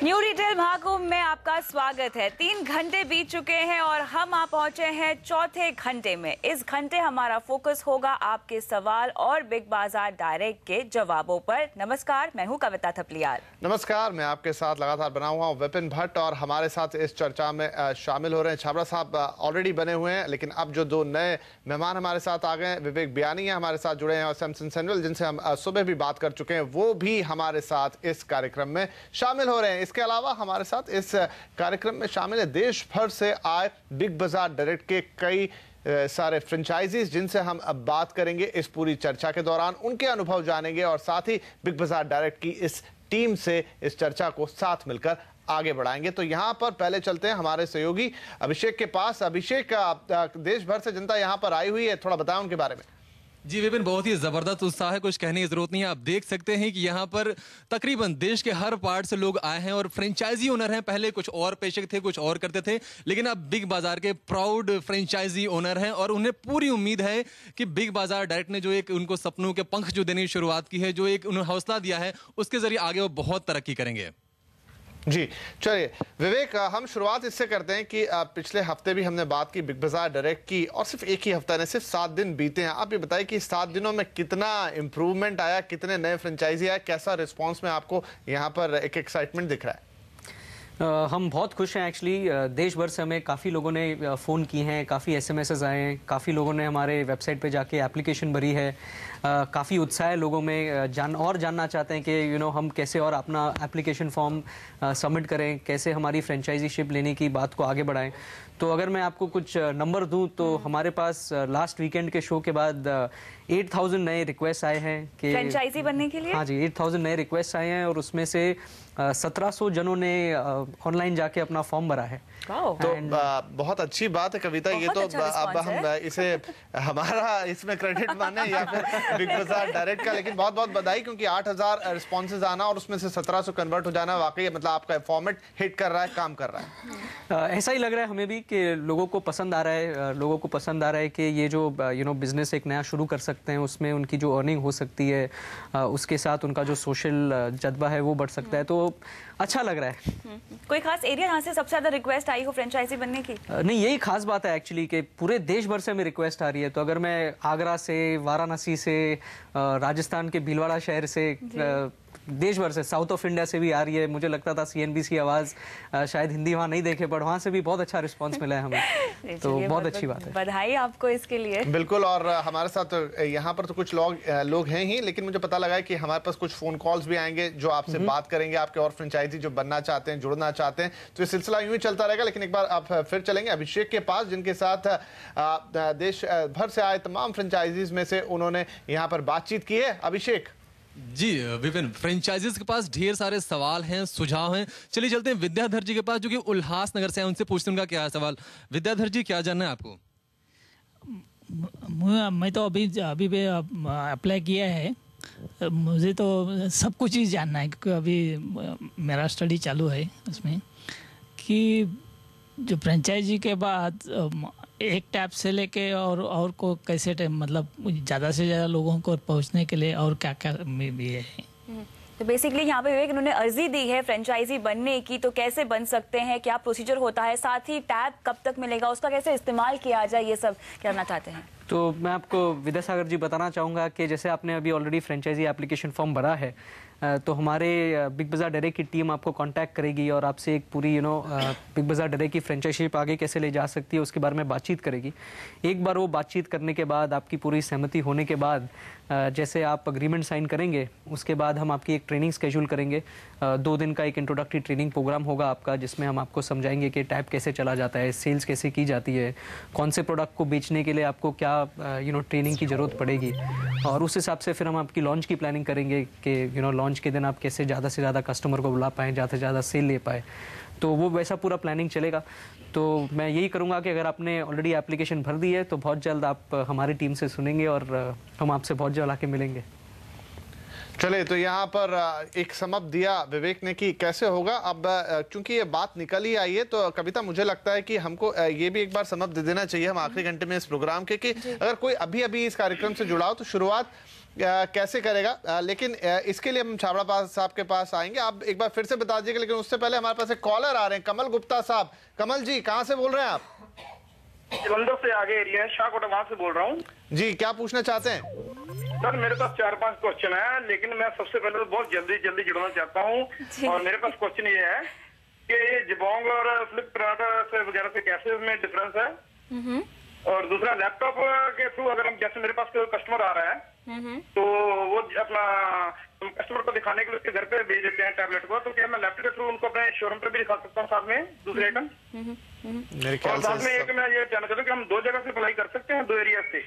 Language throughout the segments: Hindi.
न्यू रिटेल महाकुंभ में आपका स्वागत है। 3 घंटे बीत चुके हैं और हम आ पहुंचे हैं चौथे घंटे में। इस घंटे हमारा फोकस होगा आपके सवाल और बिग बाजार डायरेक्ट के जवाबों पर। नमस्कार, मैं हूं कविता थपलियाल। नमस्कार, मैं आपके साथ लगातार बना हुआ हूं विपिन भट्ट और हमारे साथ इस चर्चा में शामिल हो रहे हैं छाबड़ा साहब। ऑलरेडी बने हुए हैं, लेकिन अब जो 2 नए मेहमान हमारे साथ आ गए हैं, विवेक बियानी है हमारे साथ जुड़े हैं और सैमसन सेनविल, जिनसे हम सुबह भी बात कर चुके हैं, वो भी हमारे साथ इस कार्यक्रम में शामिल हो रहे हैं। इसके अलावा हमारे साथ इस कार्यक्रम में शामिल है देश भर से आए बिग बाजार डायरेक्ट के कई सारे फ्रेंचाइजीज, जिनसे हम अब बात करेंगे इस पूरी चर्चा के दौरान, उनके अनुभव जानेंगे और साथ ही बिग बाजार डायरेक्ट की इस टीम से इस चर्चा को साथ मिलकर आगे बढ़ाएंगे। तो यहाँ पर पहले चलते हैं हमारे सहयोगी अभिषेक के पास। अभिषेक, देश भर से जनता यहाँ पर आई हुई है, थोड़ा बताएं उनके बारे में। जी विपिन, बहुत ही जबरदस्त उत्साह है, कुछ कहने की जरूरत नहीं है। आप देख सकते हैं कि यहाँ पर तकरीबन देश के हर पार्ट से लोग आए हैं और फ्रेंचाइजी ओनर हैं। पहले कुछ और पेशे थे, कुछ और करते थे, लेकिन अब बिग बाजार के प्राउड फ्रेंचाइजी ओनर हैं और उन्हें पूरी उम्मीद है कि बिग बाजार डायरेक्ट ने जो एक उनको सपनों के पंख जो देने की शुरुआत की है, जो एक उन्हें हौसला दिया है, उसके जरिए आगे वो बहुत तरक्की करेंगे। जी चलिए विवेक, हम शुरुआत इससे करते हैं कि पिछले हफ्ते भी हमने बात की बिग बाजार डायरेक्ट की और सिर्फ एक ही हफ्ता नहीं, सिर्फ 7 दिन बीते हैं। आप ये बताइए कि 7 दिनों में कितना इंप्रूवमेंट आया, कितने नए फ्रेंचाइजी आए, कैसा रिस्पांस में आपको यहाँ पर एक एक्साइटमेंट दिख रहा है? हम बहुत खुश हैं एक्चुअली। देश भर से हमें काफ़ी लोगों ने फ़ोन किए हैं, काफ़ी एसएमएसेस आए हैं, काफ़ी लोगों ने हमारे वेबसाइट पे जाके एप्लीकेशन भरी है। काफ़ी उत्साह है लोगों में, जानना चाहते हैं कि हम कैसे और अपना एप्लीकेशन फॉर्म सबमिट करें, कैसे हमारी फ्रेंचाइजीशिप लेने की बात को आगे बढ़ाएं। तो अगर मैं आपको कुछ नंबर दूं तो हमारे पास लास्ट वीकेंड के शो के बाद 8000 नए रिक्वेस्ट आए हैं कि फ्रेंचाइजी बनने के लिए। हाँ जी, 8000 नए रिक्वेस्ट आए हैं और उसमें से 1700 जनों ने ऑनलाइन जाके अपना फॉर्म भरा है। तो बहुत अच्छी बात है कविता। ये तो अच्छा अब हम इसे हमारा इसमें क्रेडिट माने या फिर बिग बाजार डायरेक्ट का, लेकिन बहुत बहुत बधाई, क्योंकि 8000 रिस्पॉन्सेज आना और उसमें से 1700 कन्वर्ट हो जाना, वाकई मतलब आपका फॉर्मेट हिट कर रहा है, काम कर रहा है। ऐसा ही लग रहा है हमें भी कि लोगों को पसंद आ रहा है। लोगों को पसंद आ रहा है कि ये जो बिजनेस एक नया शुरू कर सकते हैं, उसमें उनकी जो अर्निंग हो सकती है, उसके साथ उनका जो सोशल जज्बा है वो बढ़ सकता है। तो अच्छा लग रहा है। कोई खास एरिया जहाँ से सबसे ज्यादा रिक्वेस्ट आई हो फ्रेंचाइजी बनने की? नहीं, यही खास बात है एक्चुअली कि पूरे देश भर से हमें रिक्वेस्ट आ रही है। तो अगर मैं आगरा से, वाराणसी से, राजस्थान के भीलवाड़ा शहर से, देश भर से, साउथ ऑफ इंडिया से भी आ रही है। मुझे लगता था CNBC आवाज शायद हिंदी वहाँ नहीं देखे, पर वहाँ से भी बहुत अच्छा रिस्पांस मिला है हमें। तो बहुत अच्छी बात है, बधाई आपको इसके लिए। बिल्कुल। और हमारे साथ यहाँ पर तो कुछ लोग हैं ही, लेकिन मुझे पता लगा है कि हमारे पास कुछ फोन कॉल्स भी आएंगे जो आपसे बात करेंगे, आपके और फ्रेंचाइजी जो बनना चाहते हैं, जुड़ना चाहते हैं। तो ये सिलसिला यूं ही चलता रहेगा। लेकिन एक बार आप फिर चलेंगे अभिषेक के पास, जिनके साथ देश भर से आए तमाम फ्रेंचाइजीज में से उन्होंने यहाँ पर बातचीत की है। अभिषेक जी विपिन, फ्रेंचाइजीज के पास ढेर सारे सवाल हैं, सुझाव हैं। चलिए चलते हैं विद्याधर जी के पास, जो कि उल्लासनगर से हैं, उनसे पूछते हैं उनका क्या है सवाल। विद्याधर जी, क्या जानना है आपको? मैं तो अभी भी अप्लाई किया है। मुझे तो सब कुछ ही जानना है, क्योंकि अभी मेरा स्टडी चालू है उसमें, कि जो फ्रेंचाइजी के बाद एक टैप से लेके और को कैसे मतलब ज़्यादा से ज़्यादा लोगों को पहुंचने के लिए और क्या क्या भी है। तो बेसिकली यहाँ पे विवेक, इन्होंने अर्जी दी है फ्रेंचाइजी बनने की, तो कैसे बन सकते हैं, क्या प्रोसीजर होता है, साथ ही टैब कब तक मिलेगा, उसका कैसे इस्तेमाल किया जाए, ये सब करना चाहते हैं। तो मैं आपको विद्यासागर जी बताना चाहूँगा कि जैसे आपने अभी ऑलरेडी फ्रेंचाइजी एप्लीकेशन फॉर्म भरा है, तो हमारे बिग बाजार डायरेक्ट की टीम आपको कांटेक्ट करेगी और आपसे एक पूरी बिग बाजार डायरेक्ट की फ्रेंचाइजीशिप आगे कैसे ले जा सकती है उसके बारे में बातचीत करेगी। एक बार वो बातचीत करने के बाद, आपकी पूरी सहमति होने के बाद, जैसे आप अग्रीमेंट साइन करेंगे, उसके बाद हम आपकी एक ट्रेनिंग स्केड्यूल करेंगे। 2 दिन का एक इंट्रोडक्टरी ट्रेनिंग प्रोग्राम होगा आपका, जिसमें हम आपको समझाएंगे कि टैब कैसे चला जाता है, सेल्स कैसे की जाती है, कौन से प्रोडक्ट को बेचने के लिए आपको क्या ट्रेनिंग की ज़रूरत पड़ेगी, और उस हिसाब से फिर हम आपकी लॉन्च की प्लानिंग करेंगे कि लॉन्च के दिन आप कैसे ज़्यादा से ज़्यादा कस्टमर को बुला पाएँ, ज़्यादा से ज़्यादा सेल ले पाए। तो वो वैसा पूरा प्लानिंग चलेगा। तो मैं यही करूँगा कि अगर आपने ऑलरेडी एप्लीकेशन भर दी है तो बहुत जल्द आप हमारी टीम से सुनेंगे और हम आपसे बहुत जल्द आके मिलेंगे। चलिए, तो यहाँ पर एक समझ दिया विवेक ने कि कैसे होगा। अब क्योंकि ये बात निकल ही आई है, तो कविता मुझे लगता है कि हमको ये भी एक बार समझ दे देना चाहिए हम आखिरी घंटे में इस प्रोग्राम के, कि अगर कोई अभी अभी इस कार्यक्रम से जुड़ा हो तो शुरुआत कैसे करेगा। लेकिन इसके लिए हम छाबड़ा साहब के पास आएंगे। आप एक बार फिर से बता दीजिएगा, लेकिन उससे पहले हमारे पास एक कॉलर आ रहे हैं, कमल गुप्ता साहब। कमल जी, कहाँ से बोल रहे हैं आप? जलंधर से आगे एरिया है, शाहकोटा, वहां से बोल रहा हूँ जी। क्या पूछना चाहते हैं? सर, मेरे पास 4-5 क्वेश्चन है, लेकिन मैं सबसे पहले तो बहुत जल्दी जुड़ना चाहता हूँ। और मेरे पास क्वेश्चन ये है कि जिबोंग और फ्लिपकार्ट से वगैरह से कैसे में डिफरेंस है, और दूसरा लैपटॉप के थ्रू अगर हम, जैसे मेरे पास कोई कस्टमर आ रहा है तो वो अपना कस्टमर को दिखाने के लिए उसके घर पे भेज देते हैं टैबलेट को, तो क्या मैं लैपटॉप के थ्रू उनको अपने शोरूम पे भी दिखा सकता हूँ साथ में दूसरे आइटम? मेरे ख्याल और साथ में से एक मैं ये जानना चाहता हूँ कि हम 2 जगह से अप्लाई कर सकते हैं, 2 एरिया से?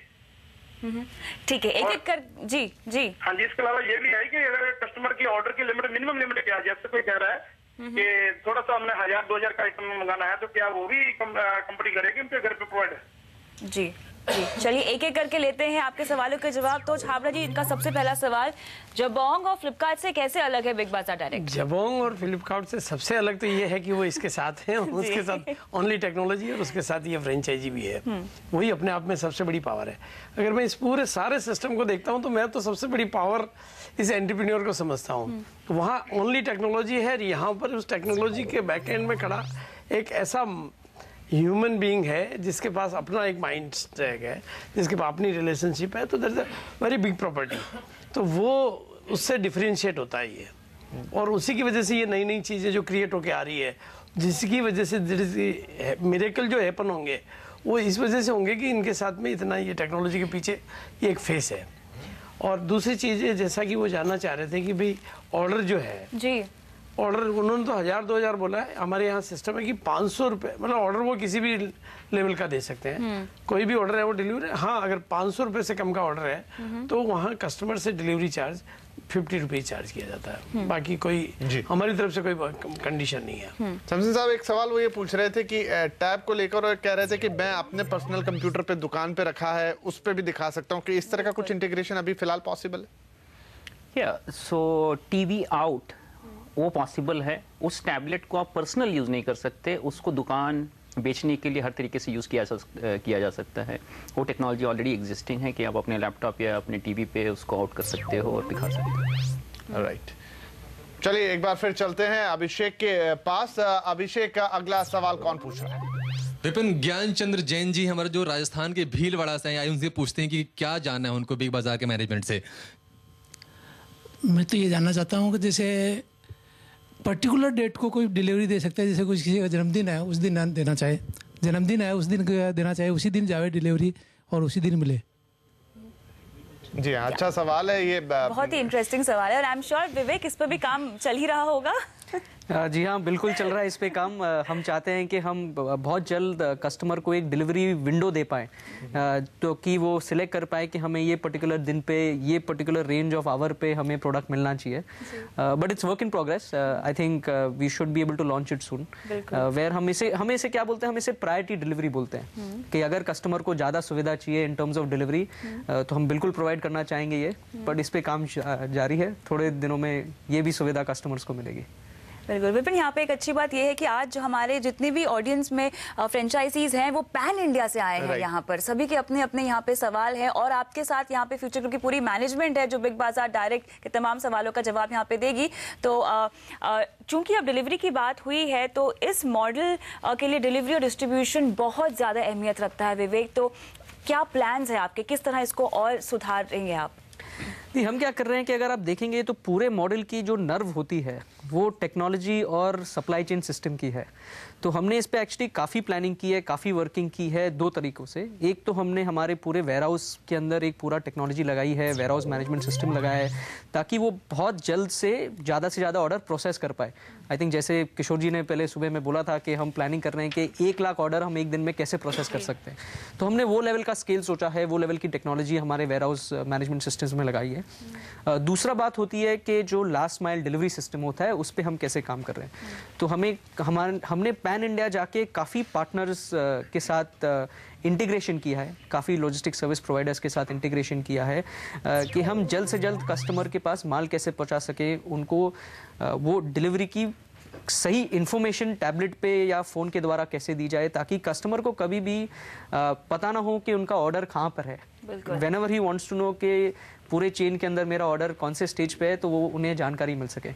ठीक है, एक एक कर। जी जी। हाँ जी, इसके अलावा ये भी है कि अगर कस्टमर की ऑर्डर की लिमिट, मिनिमम लिमिट क्या है? जैसे कोई कह रहा है कि थोड़ा सा हमने 1000-2000 का आइटम मंगाना है, तो क्या वो भी कंपनी करेगी उनके घर पे प्रोवाइड? जी जी, चलिए एक एक करके लेते हैं आपके सवालों के जवाब। तो छाबड़ा जी, इनका सबसे पहला सवाल, जबोंग और फ्लिपकार्ट से कैसे अलग है बिग बाजार डायरेक्ट? जबोंग और फ्लिपकार्ट से सबसे अलग तो ये है कि वो इसके साथ है, उसके साथ ओनली टेक्नोलॉजी और उसके साथ ये फ्रेंचाइजी भी है। वही अपने आप में सबसे बड़ी पावर है। अगर मैं इस पूरे सारे सिस्टम को देखता हूँ तो मैं तो सबसे बड़ी पावर इस एंटरप्रेन्योर को समझता हूँ। वहाँ ओनली टेक्नोलॉजी है, यहाँ पर उस टेक्नोलॉजी के बैक एंड में खड़ा एक ऐसा ह्यूमन बीइंग है जिसके पास अपना एक माइंड स्टैक है, जिसके पास अपनी रिलेशनशिप है, तो that is a very big property. तो वो उससे डिफरेंशिएट होता है ये, और उसी की वजह से ये नई नई चीज़ें जो क्रिएट होके आ रही है, जिसकी वजह से मिरेकल जो हैपन होंगे वो इस वजह से होंगे कि इनके साथ में इतना ये टेक्नोलॉजी के पीछे ये एक फेस है। और दूसरी चीज़ है, जैसा कि वो जानना चाह रहे थे कि भाई ऑर्डर जो है जी, ऑर्डर उन्होंने तो 1000-2000 बोला है। हमारे यहाँ सिस्टम है कि 500 रुपये, मतलब ऑर्डर वो किसी भी लेवल का दे सकते हैं। कोई भी ऑर्डर है वो डिलीवरी, हाँ अगर 500 रुपये से कम का ऑर्डर है तो वहाँ कस्टमर से डिलीवरी चार्ज 50 रुपीज चार्ज किया जाता है। बाकी कोई हमारी तरफ से कोई कंडीशन नहीं है। शमसीन साहब, एक सवाल वो ये पूछ रहे थे कि टैब को लेकर, और कह रहे थे कि मैं अपने पर्सनल कंप्यूटर पे दुकान पे रखा है, उस पे भी दिखा सकता हूँ, कि इस तरह का कुछ इंटीग्रेशन अभी फिलहाल पॉसिबल है? सो टीवी आउट वो पॉसिबल है। उस टैबलेट को आप पर्सनल यूज़ नहीं कर सकते, उसको दुकान बेचने के लिए हर तरीके से यूज़ किया जा सकता है। वो टेक्नोलॉजी ऑलरेडी एग्जिस्टिंग है कि आप अपने लैपटॉप या अपने टीवी पे उसको आउट कर सकते हो और दिखा सकते हो। राइट, चलिए एक बार फिर चलते हैं अभिषेक के पास। अभिषेक का अगला सवाल कौन पूछ रहा है? विपिन ज्ञानचंद्र जैन जी, हमारे जो राजस्थान के भीलवाड़ा से हैं, उनसे पूछते हैं कि क्या जानना है उनको बिग बाजार के मैनेजमेंट से। मैं तो ये जानना चाहता हूँ कि जैसे पर्टिकुलर डेट को कोई डिलीवरी दे सकता है, जैसे कुछ किसी का जन्मदिन है उस दिन देना चाहे, जन्मदिन है उस दिन देना चाहे, उसी दिन जावे डिलीवरी और उसी दिन मिले। जी हाँ, अच्छा सवाल है ये, बहुत ही इंटरेस्टिंग सवाल है, और आई एम श्योर विवेक इस पर भी काम चल ही रहा होगा। जी हाँ, बिल्कुल चल रहा है इस पे काम। हम चाहते हैं कि हम बहुत जल्द कस्टमर को एक डिलीवरी विंडो दे पाएँ, तो कि वो सिलेक्ट कर पाए कि हमें ये पर्टिकुलर दिन पे, ये पर्टिकुलर रेंज ऑफ आवर पे हमें प्रोडक्ट मिलना चाहिए। But it's work in progress. I think we should be able to launch it soon, where हम इसे क्या बोलते हैं, हम इसे प्रायोरिटी डिलीवरी बोलते हैं, कि अगर कस्टमर को ज़्यादा सुविधा चाहिए इन टर्म्स ऑफ डिलीवरी तो हम बिल्कुल प्रोवाइड करना चाहेंगे ये। बट इस पे काम जारी है, थोड़े दिनों में ये भी सुविधा कस्टमर्स को मिलेगी। बिल्कुल विपिन, यहाँ पे एक अच्छी बात यह है कि आज जो हमारे जितनी भी ऑडियंस में फ्रेंचाइजीज हैं वो पैन इंडिया से आए हैं। यहाँ पर सभी के अपने अपने यहाँ पे सवाल है, और आपके साथ यहाँ पे फ्यूचर ग्रुप की पूरी मैनेजमेंट है जो बिग बाजार डायरेक्ट के तमाम सवालों का जवाब यहाँ पे देगी। तो चूंकि अब डिलीवरी की बात हुई है तो इस मॉडल के लिए डिलीवरी और डिस्ट्रीब्यूशन बहुत ज़्यादा अहमियत रखता है। विवेक, तो क्या प्लान्स है आपके, किस तरह इसको और सुधारेंगे आप? नहीं, हम क्या कर रहे हैं कि अगर आप देखेंगे तो पूरे मॉडल की जो नर्व होती है वो टेक्नोलॉजी और सप्लाई चेन सिस्टम की है। तो हमने इस पे एक्चुअली काफ़ी प्लानिंग की है, काफ़ी वर्किंग की है 2 तरीकों से। एक तो हमने हमारे पूरे वेयरहाउस के अंदर एक पूरा टेक्नोलॉजी लगाई है, वेयरहाउस मैनेजमेंट सिस्टम लगाया है, ताकि वो बहुत जल्द से ज़्यादा ऑर्डर प्रोसेस कर पाए। आई थिंक जैसे किशोर जी ने पहले सुबह में बोला था कि हम प्लानिंग कर रहे हैं कि 1 लाख ऑर्डर हम एक दिन में कैसे प्रोसेस कर सकते हैं। तो हमने वो लेवल का स्केल सोचा है, वो लेवल की टेक्नोलॉजी हमारे वेयरहाउस मैनेजमेंट सिस्टम्स में लगाई है। चाहिए। दूसरा बात होती है कि जो लास्ट माइल डिलीवरी सिस्टम होता है उस पर हम कैसे काम कर रहे हैं। तो हमने पैन इंडिया जाके काफ़ी पार्टनर्स के साथ इंटीग्रेशन किया है, काफ़ी लॉजिस्टिक सर्विस प्रोवाइडर्स के साथ इंटीग्रेशन किया है कि हम जल्द से जल्द कस्टमर के पास माल कैसे पहुंचा सके, उनको वो डिलीवरी की सही इन्फॉर्मेशन टैबलेट पे या फ़ोन के द्वारा कैसे दी जाए, ताकि कस्टमर को कभी भी पता ना हो कि उनका ऑर्डर कहाँ पर है। Whenever he wants to know कि पूरे चेन के अंदर मेरा ऑर्डर कौन से स्टेज पे है, तो वो उन्हें जानकारी मिल सके।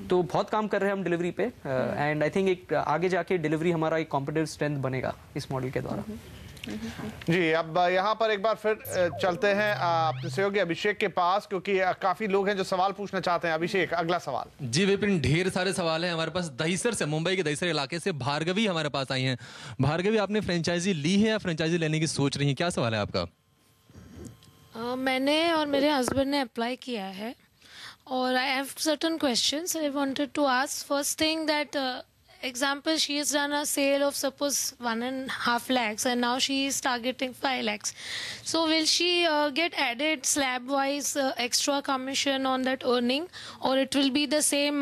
तो बहुत काम कर रहे हैं हम डिलीवरी पे, एंड आई थिंक एक आगे जाके डिलीवरी हमारा एक कॉम्पिटिटिव स्ट्रेंथ बनेगा इस मॉडल के द्वारा। जी, अब यहाँ पर एक बार फिर चलते हैं अपने सहयोगी अभिषेक के पास, क्योंकि काफी लोग हैं जो सवाल पूछना चाहते हैं। अभिषेक, अगला सवाल। जी विपिन, ढेर सारे सवाल हैं हमारे पास। दहिसर से, मुंबई के दहिसर इलाके से भार्गवी हमारे पास आई हैं। भार्गवी, आपने फ्रेंचाइजी ली है या फ्रेंचाइजी लेने की सोच रही हैं, क्या सवाल है आपका? मैंने और मेरे हस्बैंड ने अप्लाई किया है और I have certain questions I wanted to ask. First thing that example, she has done a sale of suppose 1.5 lakhs and now she is targeting 5 lakhs. So will she get added slab wise extra commission on that earning, or it will be the same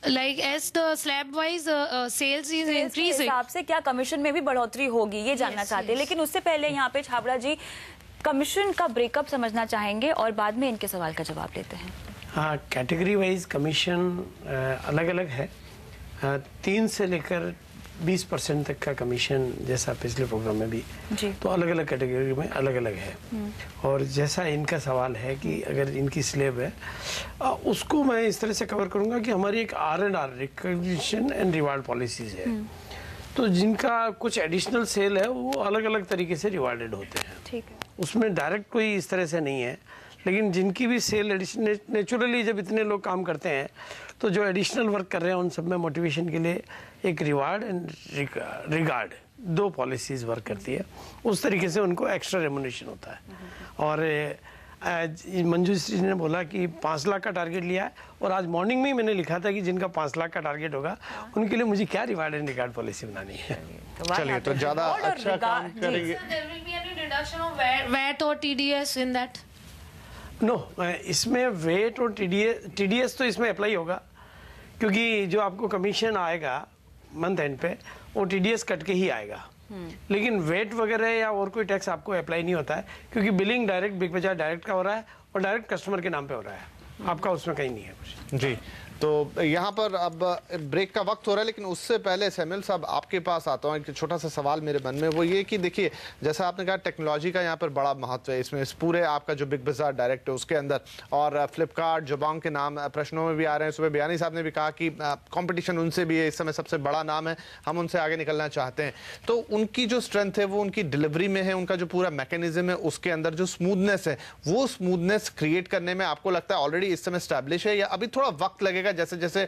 like as the slab wise sales is increasing? हिसाब से क्या कमीशन में भी बढ़ोतरी होगी, ये जानना चाहते हैं। लेकिन उससे पहले यहाँ पे छाबड़ा जी कमीशन का ब्रेकअप समझना चाहेंगे और बाद में इनके सवाल का जवाब देते हैं। हाँ, कैटेगरी वाइज कमीशन अलग अलग है। 3 से लेकर 20% तक का कमीशन, जैसा पिछले प्रोग्राम में भी, तो अलग अलग कैटेगरी में अलग अलग है। और जैसा इनका सवाल है कि अगर इनकी स्लेब है, उसको मैं इस तरह से कवर करूंगा कि हमारी एक R&R, recognition and reward policies है। तो जिनका कुछ एडिशनल सेल है वो अलग अलग तरीके से रिवार्डेड होते हैं। ठीक है, उसमें डायरेक्ट कोई इस तरह से नहीं है, लेकिन जिनकी भी सेल एडिशन, नेचुरली जब इतने लोग काम करते हैं तो जो एडिशनल वर्क कर रहे हैं उन सब में मोटिवेशन के लिए एक reward and regard, 2 policies work करती है। उस तरीके से उनको एक्स्ट्रा रेमुनेशन होता है। और मंजू जी ने बोला कि 5 लाख का टारगेट लिया है, और आज मॉर्निंग में ही मैंने लिखा था कि जिनका 5 लाख का टारगेट होगा उनके लिए मुझे क्या रिवार्ड एंड रिगार्ड पॉलिसी बनानी है। चलिए, तो ज्यादा अच्छा काम करेंगे। VAT और TDS in that? नो, इसमें वेट और TDS तो इसमें अप्लाई होगा, क्योंकि जो आपको कमीशन आएगा मंथ एंड पे वो TDS कट के ही आएगा। लेकिन वेट वगैरह या और कोई टैक्स आपको अप्लाई नहीं होता है, क्योंकि बिलिंग डायरेक्ट बिग बाजार डायरेक्ट का हो रहा है और डायरेक्ट कस्टमर के नाम पे हो रहा है। आपका उसमें कहीं नहीं है कुछ। जी, तो यहाँ पर अब ब्रेक का वक्त हो रहा है, लेकिन उससे पहले सैमुअल साहब आपके पास आता हूँ। एक छोटा सा सवाल मेरे मन में, वो ये कि देखिए, जैसा आपने कहा टेक्नोलॉजी का यहाँ पर बड़ा महत्व है इसमें, इस पूरे आपका जो बिग बाजार डायरेक्ट है उसके अंदर, और फ्लिपकार्ट, जबोंग के नाम प्रश्नों में भी आ रहे हैं। सुबह बयानी साहब ने भी कहा कि कॉम्पिटिशन उनसे भी है, इस समय सबसे बड़ा नाम है, हम उनसे आगे निकलना चाहते हैं। तो उनकी जो स्ट्रेंथ है वो उनकी डिलीवरी में है, उनका जो पूरा मैकेनिज्म है उसके अंदर जो स्मूथनेस है, वो स्मूथनेस क्रिएट करने में आपको लगता है ऑलरेडी इस समय स्टैब्लिश है, या अभी थोड़ा वक्त लगेगा, जैसे जैसे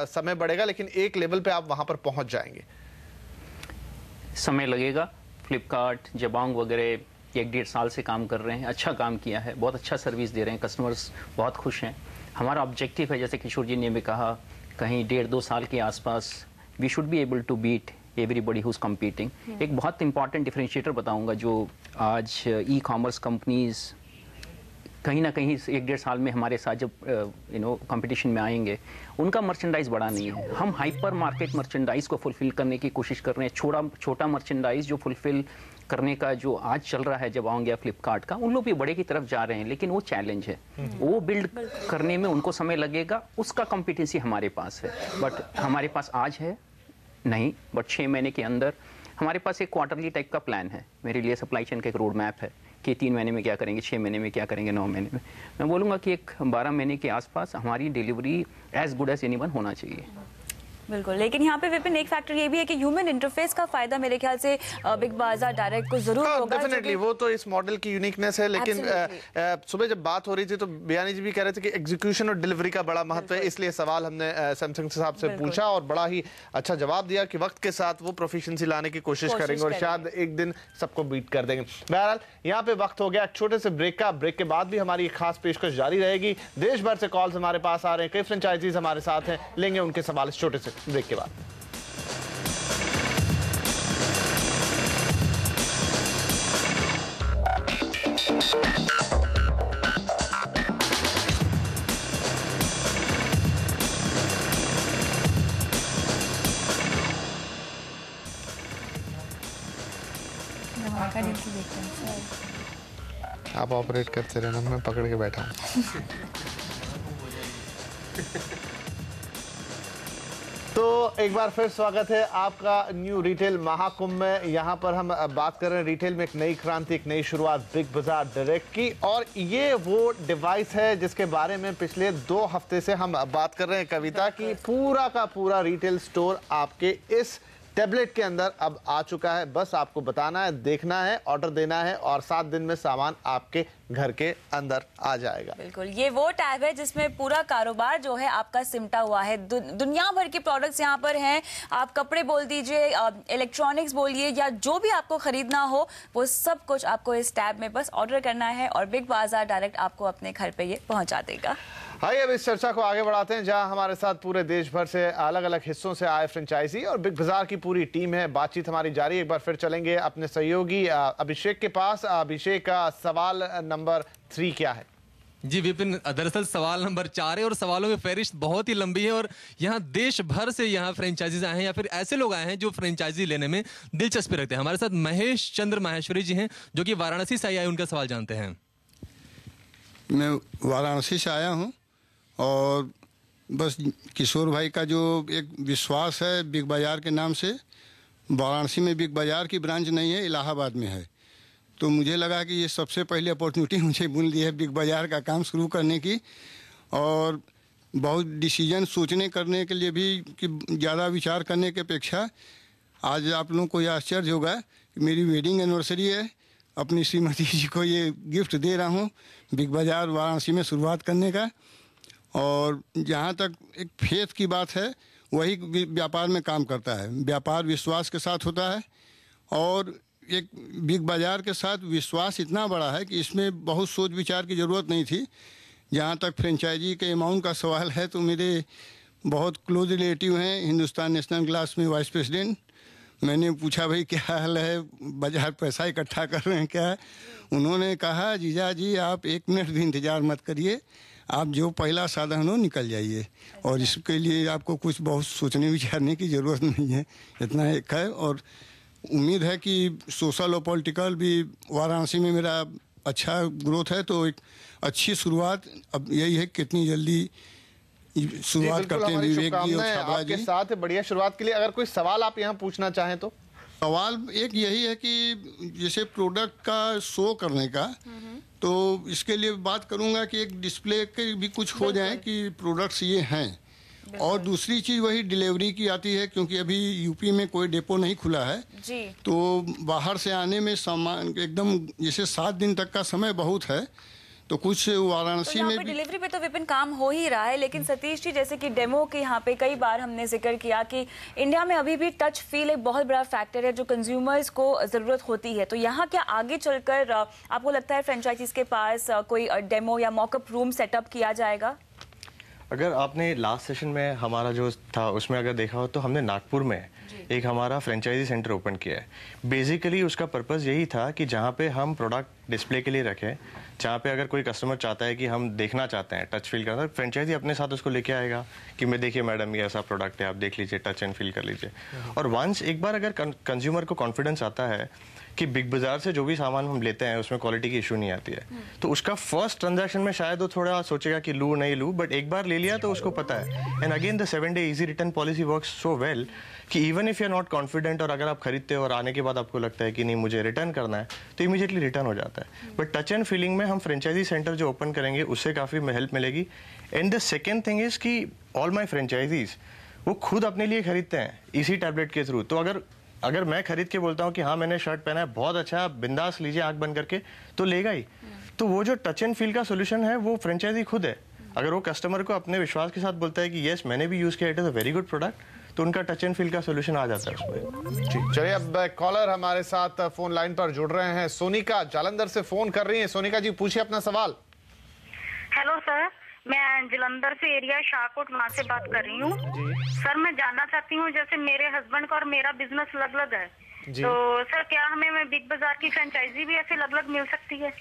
समय बढ़ेगा लेकिन एक लेवल पे आप वहां पर पहुंच जाएंगे? समय लगेगा। फ्लिपकार्ट, जबोंग वगैरह 1-1.5 साल से काम कर रहे हैं, अच्छा काम किया है, बहुत अच्छा सर्विस दे रहे हैं, कस्टमर्स बहुत खुश हैं। हमारा ऑब्जेक्टिव है, जैसे किशोर जी ने भी कहा, कहीं 1.5-2 साल के आसपास we should be able to beat everybody who's competing. एक बहुत इंपॉर्टेंट डिफरेंशिएटर बताऊंगा जो आज ई कॉमर्स कंपनीज कहीं ना कहीं 1-1.5 साल में हमारे साथ जब कंपटीशन में आएंगे, उनका मर्चेंडाइज बड़ा नहीं है। हम हाइपर मार्केट मर्चेंडाइज को फुलफिल करने की कोशिश कर रहे हैं। छोटा मर्चेंडाइज जो फुलफिल करने का जो आज चल रहा है जबोंग या फ्लिपकार्ट का, उन लोग भी बड़े की तरफ जा रहे हैं, लेकिन वो चैलेंज है, वो बिल्ड करने में उनको समय लगेगा। उसका कॉम्पिटेंसी हमारे पास है, बट हमारे पास आज है नहीं, बट 6 महीने के अंदर हमारे पास एक क्वार्टरली टाइप का प्लान है। मेरे लिए सप्लाई चेन का एक रोड मैप है कि 3 महीने में क्या करेंगे, 6 महीने में क्या करेंगे, 9 महीने में। मैं बोलूँगा कि एक 12 महीने के आसपास हमारी delivery as good as anyone होना चाहिए। बिल्कुल, लेकिन यहाँ पे विपिन एक फैक्टर ये भी है कि ह्यूमन इंटरफेस का फायदा मेरे ख्याल से बिग बाजार डायरेक्ट को जरूर होगा। डेफिनेटली, वो तो इस मॉडल की यूनिकनेस है। लेकिन सुबह जब बात हो रही थी तो बयानी जी भी कह रहे थे कि एग्जीक्यूशन और डिलीवरी का बड़ा महत्व है, इसलिए सवाल हमने सैमसंग साहब से पूछा और बड़ा ही अच्छा जवाब दिया कि वक्त के साथ वो प्रोफिशिएंसी लाने की कोशिश करेंगे और शायद एक दिन सबको बीट कर देंगे। बहरहाल यहाँ पे वक्त हो गया छोटे से ब्रेक का। ब्रेक के बाद भी हमारी एक खास पेशकश जारी रहेगी। देश भर से कॉल्स हमारे पास आ रहे हैं, कई फ्रेंचाइजीज हमारे साथ हैं, लेंगे उनके सवाल इस छोटे से ब्रेक के बाद। आप ऑपरेट करते रहना, मैं पकड़ के बैठा हूँ। तो एक बार फिर स्वागत है आपका न्यू रिटेल महाकुंभ में। यहाँ पर हम बात कर रहे हैं रिटेल में एक नई क्रांति, एक नई शुरुआत बिग बाजार डायरेक्ट की, और ये वो डिवाइस है जिसके बारे में पिछले 2 हफ्ते से हम बात कर रहे हैं कविता की। पूरा का पूरा रिटेल स्टोर आपके इस टैबलेट के अंदर अब आ चुका है। बस आपको बताना है, देखना है, ऑर्डर देना है और 7 दिन में सामान आपके घर के अंदर आ जाएगा। बिल्कुल, ये वो टैब है जिसमें पूरा कारोबार जो है आपका सिमटा हुआ है। दुनिया भर के प्रोडक्ट्स यहाँ पर हैं। आप कपड़े बोल दीजिए, इलेक्ट्रॉनिक्स बोलिए, या जो भी आपको खरीदना हो वो सब कुछ आपको इस टैब में बस ऑर्डर करना है और बिग बाजार डायरेक्ट आपको अपने घर पे ये पहुंचा देगा। आइए अब इस चर्चा को आगे बढ़ाते हैं, जहां हमारे साथ पूरे देश भर से अलग अलग हिस्सों से आए फ्रेंचाइजी और बिग बाजार की पूरी टीम है। बातचीत हमारी जारी। एक बार फिर चलेंगे अपने सहयोगी अभिषेक के पास। अभिषेक का सवाल नंबर 3 क्या है? जी विपिन, दरअसल सवाल नंबर 4 है और सवालों की फहरिस्त बहुत ही लंबी है और यहाँ देश भर से यहाँ फ्रेंचाइजीज आए हैं या फिर ऐसे लोग आए हैं जो फ्रेंचाइजी लेने में दिलचस्पी रखते हैं। हमारे साथ महेश चंद्र माहेश्वरी जी हैं जो कि वाराणसी से आए, उनका सवाल जानते हैं। मैं वाराणसी से आया हूँ और बस किशोर भाई का जो एक विश्वास है बिग बाज़ार के नाम से, वाराणसी में बिग बाज़ार की ब्रांच नहीं है, इलाहाबाद में है, तो मुझे लगा कि ये सबसे पहले अपॉर्चुनिटी मुझे मिल रही है बिग बाज़ार का काम शुरू करने की। और बहुत डिसीजन सोचने करने के लिए भी कि ज़्यादा विचार करने की अपेक्षा आज आप लोगों को यह आश्चर्य होगा कि मेरी वेडिंग एनिवर्सरी है, अपनी श्रीमती जी को ये गिफ्ट दे रहा हूँ बिग बाज़ार वाराणसी में शुरुआत करने का। और जहाँ तक एक फेथ की बात है, वही व्यापार में काम करता है। व्यापार विश्वास के साथ होता है और एक बिग बाज़ार के साथ विश्वास इतना बड़ा है कि इसमें बहुत सोच विचार की ज़रूरत नहीं थी। जहाँ तक फ्रेंचाइजी के अमाउंट का सवाल है तो मेरे बहुत क्लोज रिलेटिव हैं हिंदुस्तान नेशनल ग्लास में वाइस प्रेसिडेंट। मैंने पूछा भाई क्या हाल है, बाजार पैसा इकट्ठा कर रहे हैं क्या? उन्होंने कहा जीजा जी आप 1 मिनट भी इंतज़ार मत करिए, आप जो पहला साधन हो निकल जाइए और इसके लिए आपको कुछ बहुत सोचने विचारने की ज़रूरत नहीं है, इतना एक है। और उम्मीद है कि सोशल और पॉलिटिकल भी वाराणसी में मेरा अच्छा ग्रोथ है, तो एक अच्छी शुरुआत अब यही है कितनी जल्दी शुरुआत करते हैं विवेक जी और छाबड़ा जी। आपके साथ बढ़िया शुरुआत के लिए अगर कोई सवाल आप यहाँ पूछना चाहें तो? सवाल एक यही है कि जैसे प्रोडक्ट का शो करने का, तो इसके लिए बात करूंगा कि एक डिस्प्ले के भी कुछ हो जाए कि प्रोडक्ट्स ये हैं। और दूसरी चीज़ वही डिलीवरी की आती है, क्योंकि अभी यूपी में कोई डिपो नहीं खुला है जी। तो बाहर से आने में सामान एकदम जैसे 7 दिन तक का समय बहुत है, तो कुछ वाराणसी तो में पे डिलीवरी पे तो विपिन काम हो ही रहा है, लेकिन सतीश जी जैसे कि डेमो के यहाँ पे कई बार हमने जिक्र किया कि इंडिया में अभी भी टच फील एक बहुत बड़ा फैक्टर है जो कंज्यूमर्स को जरूरत होती है। तो यहाँ क्या आगे चलकर आपको लगता है फ्रेंचाइजीज के पास कोई डेमो या मॉकअप रूम सेटअप किया जाएगा? अगर आपने लास्ट सेशन में हमारा जो था उसमें अगर देखा हो तो हमने नागपुर में एक हमारा फ्रेंचाइजी सेंटर ओपन किया है। बेसिकली उसका पर्पस यही था कि जहाँ पे हम प्रोडक्ट डिस्प्ले के लिए रखें, जहाँ पे अगर कोई कस्टमर चाहता है कि हम देखना चाहते हैं, टच फील करना है, फ्रेंचाइजी अपने साथ उसको लेके आएगा कि मैं देखिए मैडम ये ऐसा प्रोडक्ट है, आप देख लीजिए, टच एंड फील कर लीजिए। और वंस एक बार अगर कंज्यूमर को कॉन्फिडेंस आता है कि बिग बाजार से जो भी सामान हम लेते हैं उसमें क्वालिटी की इशू नहीं आती है, तो उसका फर्स्ट ट्रांजैक्शन में शायद वो थोड़ा सोचेगा कि लूँ नहीं लूँ, बट एक बार ले लिया तो उसको पता है। And again the 7-day easy return policy works so well कि even if you are not confident और अगर आप खरीदते हो और आने के बाद आपको लगता है कि नहीं मुझे रिटर्न करना है, तो इमीडिएटली रिटर्न हो जाता है। बट टच एंड फीलिंग में हम फ्रेंचाइजी सेंटर जो ओपन करेंगे उससे काफ़ी हेल्प मिलेगी। And the second thing is कि ऑल माई फ्रेंचाइजीज वो खुद अपने लिए खरीदते हैं इसी टैबलेट के थ्रू। तो अगर मैं खरीद के बोलता हूँ कि हाँ मैंने शर्ट पहना है, बहुत अच्छा, बिंदास लीजिए आंख बंद करके, तो लेगा ही। तो वो जो टच एंड फील का सोल्यूशन है वो फ्रेंचाइजी खुद है। अगर वो कस्टमर को अपने विश्वास के साथ बोलता है कि यस मैंने भी यूज किया, it is a very good product, तो उनका टच एंड फील का सोल्यूशन आ जाता है उसमें। चलिए अब कॉलर हमारे साथ फोन लाइन पर जुड़ रहे हैं। सोनिका जालंधर से फोन कर रही हैं। सोनिका जी पूछिए अपना सवाल। हेलो सर, मैं जलंधर से एरिया शाहकोट वहाँ से बात कर रही हूँ। सर मैं जानना चाहती हूँ, जैसे मेरे हस्बैंड का और मेरा बिजनेस अलग अलग है, तो सर क्या हमें बिग बाजार की फ्रेंचाइजी भी ऐसे अलग अलग मिल सकती है?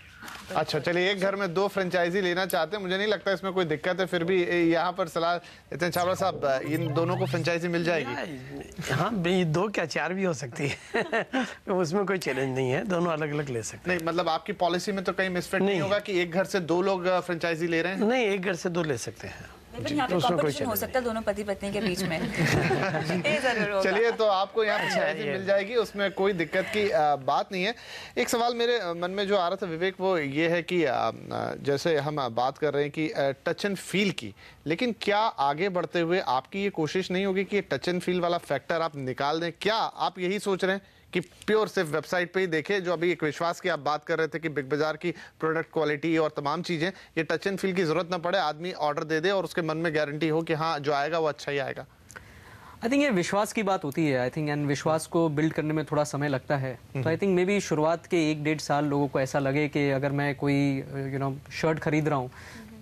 अच्छा, चलिए, एक घर में 2 फ्रेंचाइजी लेना चाहते हैं, मुझे नहीं लगता इसमें कोई दिक्कत है। फिर भी यहाँ पर सलाह देते हैं छाबड़ा साहब, इन दोनों को फ्रेंचाइजी मिल जाएगी? हाँ, 2 क्या 4 भी हो सकती है उसमें कोई चैलेंज नहीं है, दोनों अलग अलग ले सकते हैं। नहीं, मतलब आपकी पॉलिसी में तो कहीं मिसफिट नहीं होगा कि एक घर से 2 लोग फ्रेंचाइजी ले रहे हैं? नहीं, एक घर से 2 ले सकते हैं। यहाँ पे कॉम्पिटिशन हो सकता है दोनों पति पत्नी के बीच में। ये जरूर होगा। चलिए, तो आपको यहाँ फ्रेंचाइजी मिल जाएगी, उसमें कोई दिक्कत की बात नहीं है। एक सवाल मेरे मन में जो आ रहा था विवेक, वो ये है कि जैसे हम बात कर रहे हैं कि टच एंड फील की, लेकिन क्या आगे बढ़ते हुए आपकी ये कोशिश नहीं होगी कि टच एंड फील वाला फैक्टर आप निकाल दें? क्या आप यही सोच रहे हैं कि प्योर सिर्फ वेबसाइट पे ही देखे, जो अभी एक विश्वास की आप बात कर रहे थे कि बिग बाजार की प्रोडक्ट क्वालिटी और तमाम चीजें, ये टच एंड फील की जरूरत ना पड़े, आदमी ऑर्डर दे दे और उसके मन में गारंटी हो कि हाँ जो आएगा वो अच्छा ही आएगा? आई थिंक ये विश्वास की बात होती है, आई थिंक, एंड विश्वास को बिल्ड करने में थोड़ा समय लगता है। तो आई थिंक मे बी शुरुआत के 1-1.5 साल लोगों को ऐसा लगे कि अगर मैं कोई शर्ट खरीद रहा हूँ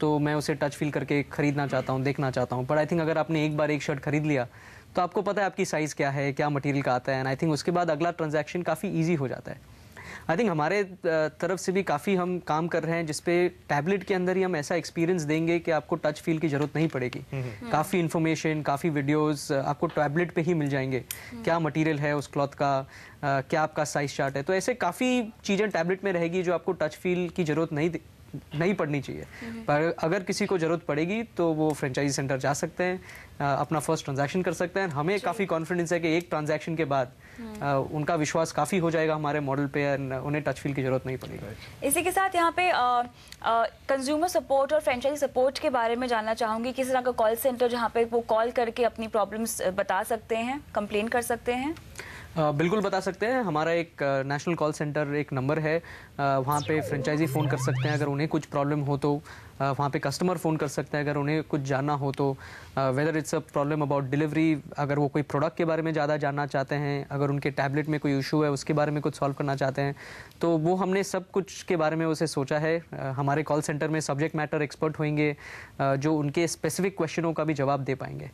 तो मैं उसे टच फील करके खरीदना चाहता हूँ, देखना चाहता हूँ। पर आई थिंक अगर आपने एक बार एक शर्ट खरीद लिया तो आपको पता है आपकी साइज़ क्या है, क्या मटेरियल का आता है, एंड आई थिंक उसके बाद अगला ट्रांजैक्शन काफ़ी ईजी हो जाता है। आई थिंक हमारे तरफ से भी काफ़ी हम काम कर रहे हैं जिसपे टैबलेट के अंदर ही हम ऐसा एक्सपीरियंस देंगे कि आपको टच फील की ज़रूरत नहीं पड़ेगी। काफ़ी इन्फॉर्मेशन, काफ़ी वीडियोस आपको टैबलेट पे ही मिल जाएंगे। क्या मटेरियल है उस क्लॉथ का, क्या आपका साइज चार्ट है, तो ऐसे काफ़ी चीज़ें टैबलेट में रहेगी जो आपको टच फील की ज़रूरत नहीं पड़नी चाहिए। पर अगर किसी को ज़रूरत पड़ेगी तो वो फ्रेंचाइजी सेंटर जा सकते हैं, अपना फर्स्ट ट्रांजैक्शन कर सकते हैं। हमें काफ़ी कॉन्फिडेंस है कि एक ट्रांजैक्शन के बाद उनका विश्वास काफ़ी हो जाएगा हमारे मॉडल पे, उन्हें टच फील की ज़रूरत नहीं पड़ेगी। इसी के साथ यहाँ पे कंज्यूमर सपोर्ट और फ्रेंचाइजी सपोर्ट के बारे में जानना चाहूँगी। किस तरह का कॉल सेंटर जहाँ पे वो कॉल करके अपनी प्रॉब्लम्स बता सकते हैं, कंप्लेन कर सकते हैं? बिल्कुल बता सकते हैं। हमारा एक नेशनल कॉल सेंटर एक नंबर है, वहाँ पे फ्रेंचाइजी फ़ोन कर सकते हैं अगर उन्हें कुछ प्रॉब्लम हो तो। वहाँ पे कस्टमर फ़ोन कर सकते हैं अगर उन्हें कुछ जानना हो तो। Whether it's a problem about delivery, अगर वो कोई प्रोडक्ट के बारे में ज़्यादा जानना चाहते हैं, अगर उनके टैबलेट में कोई इशू है उसके बारे में कुछ सॉल्व करना चाहते हैं, तो वो हमने सब कुछ के बारे में उसे सोचा है। हमारे कॉल सेंटर में सब्जेक्ट मैटर एक्सपर्ट होंगे जो उनके स्पेसिफिक क्वेश्चनों का भी जवाब दे पाएंगे।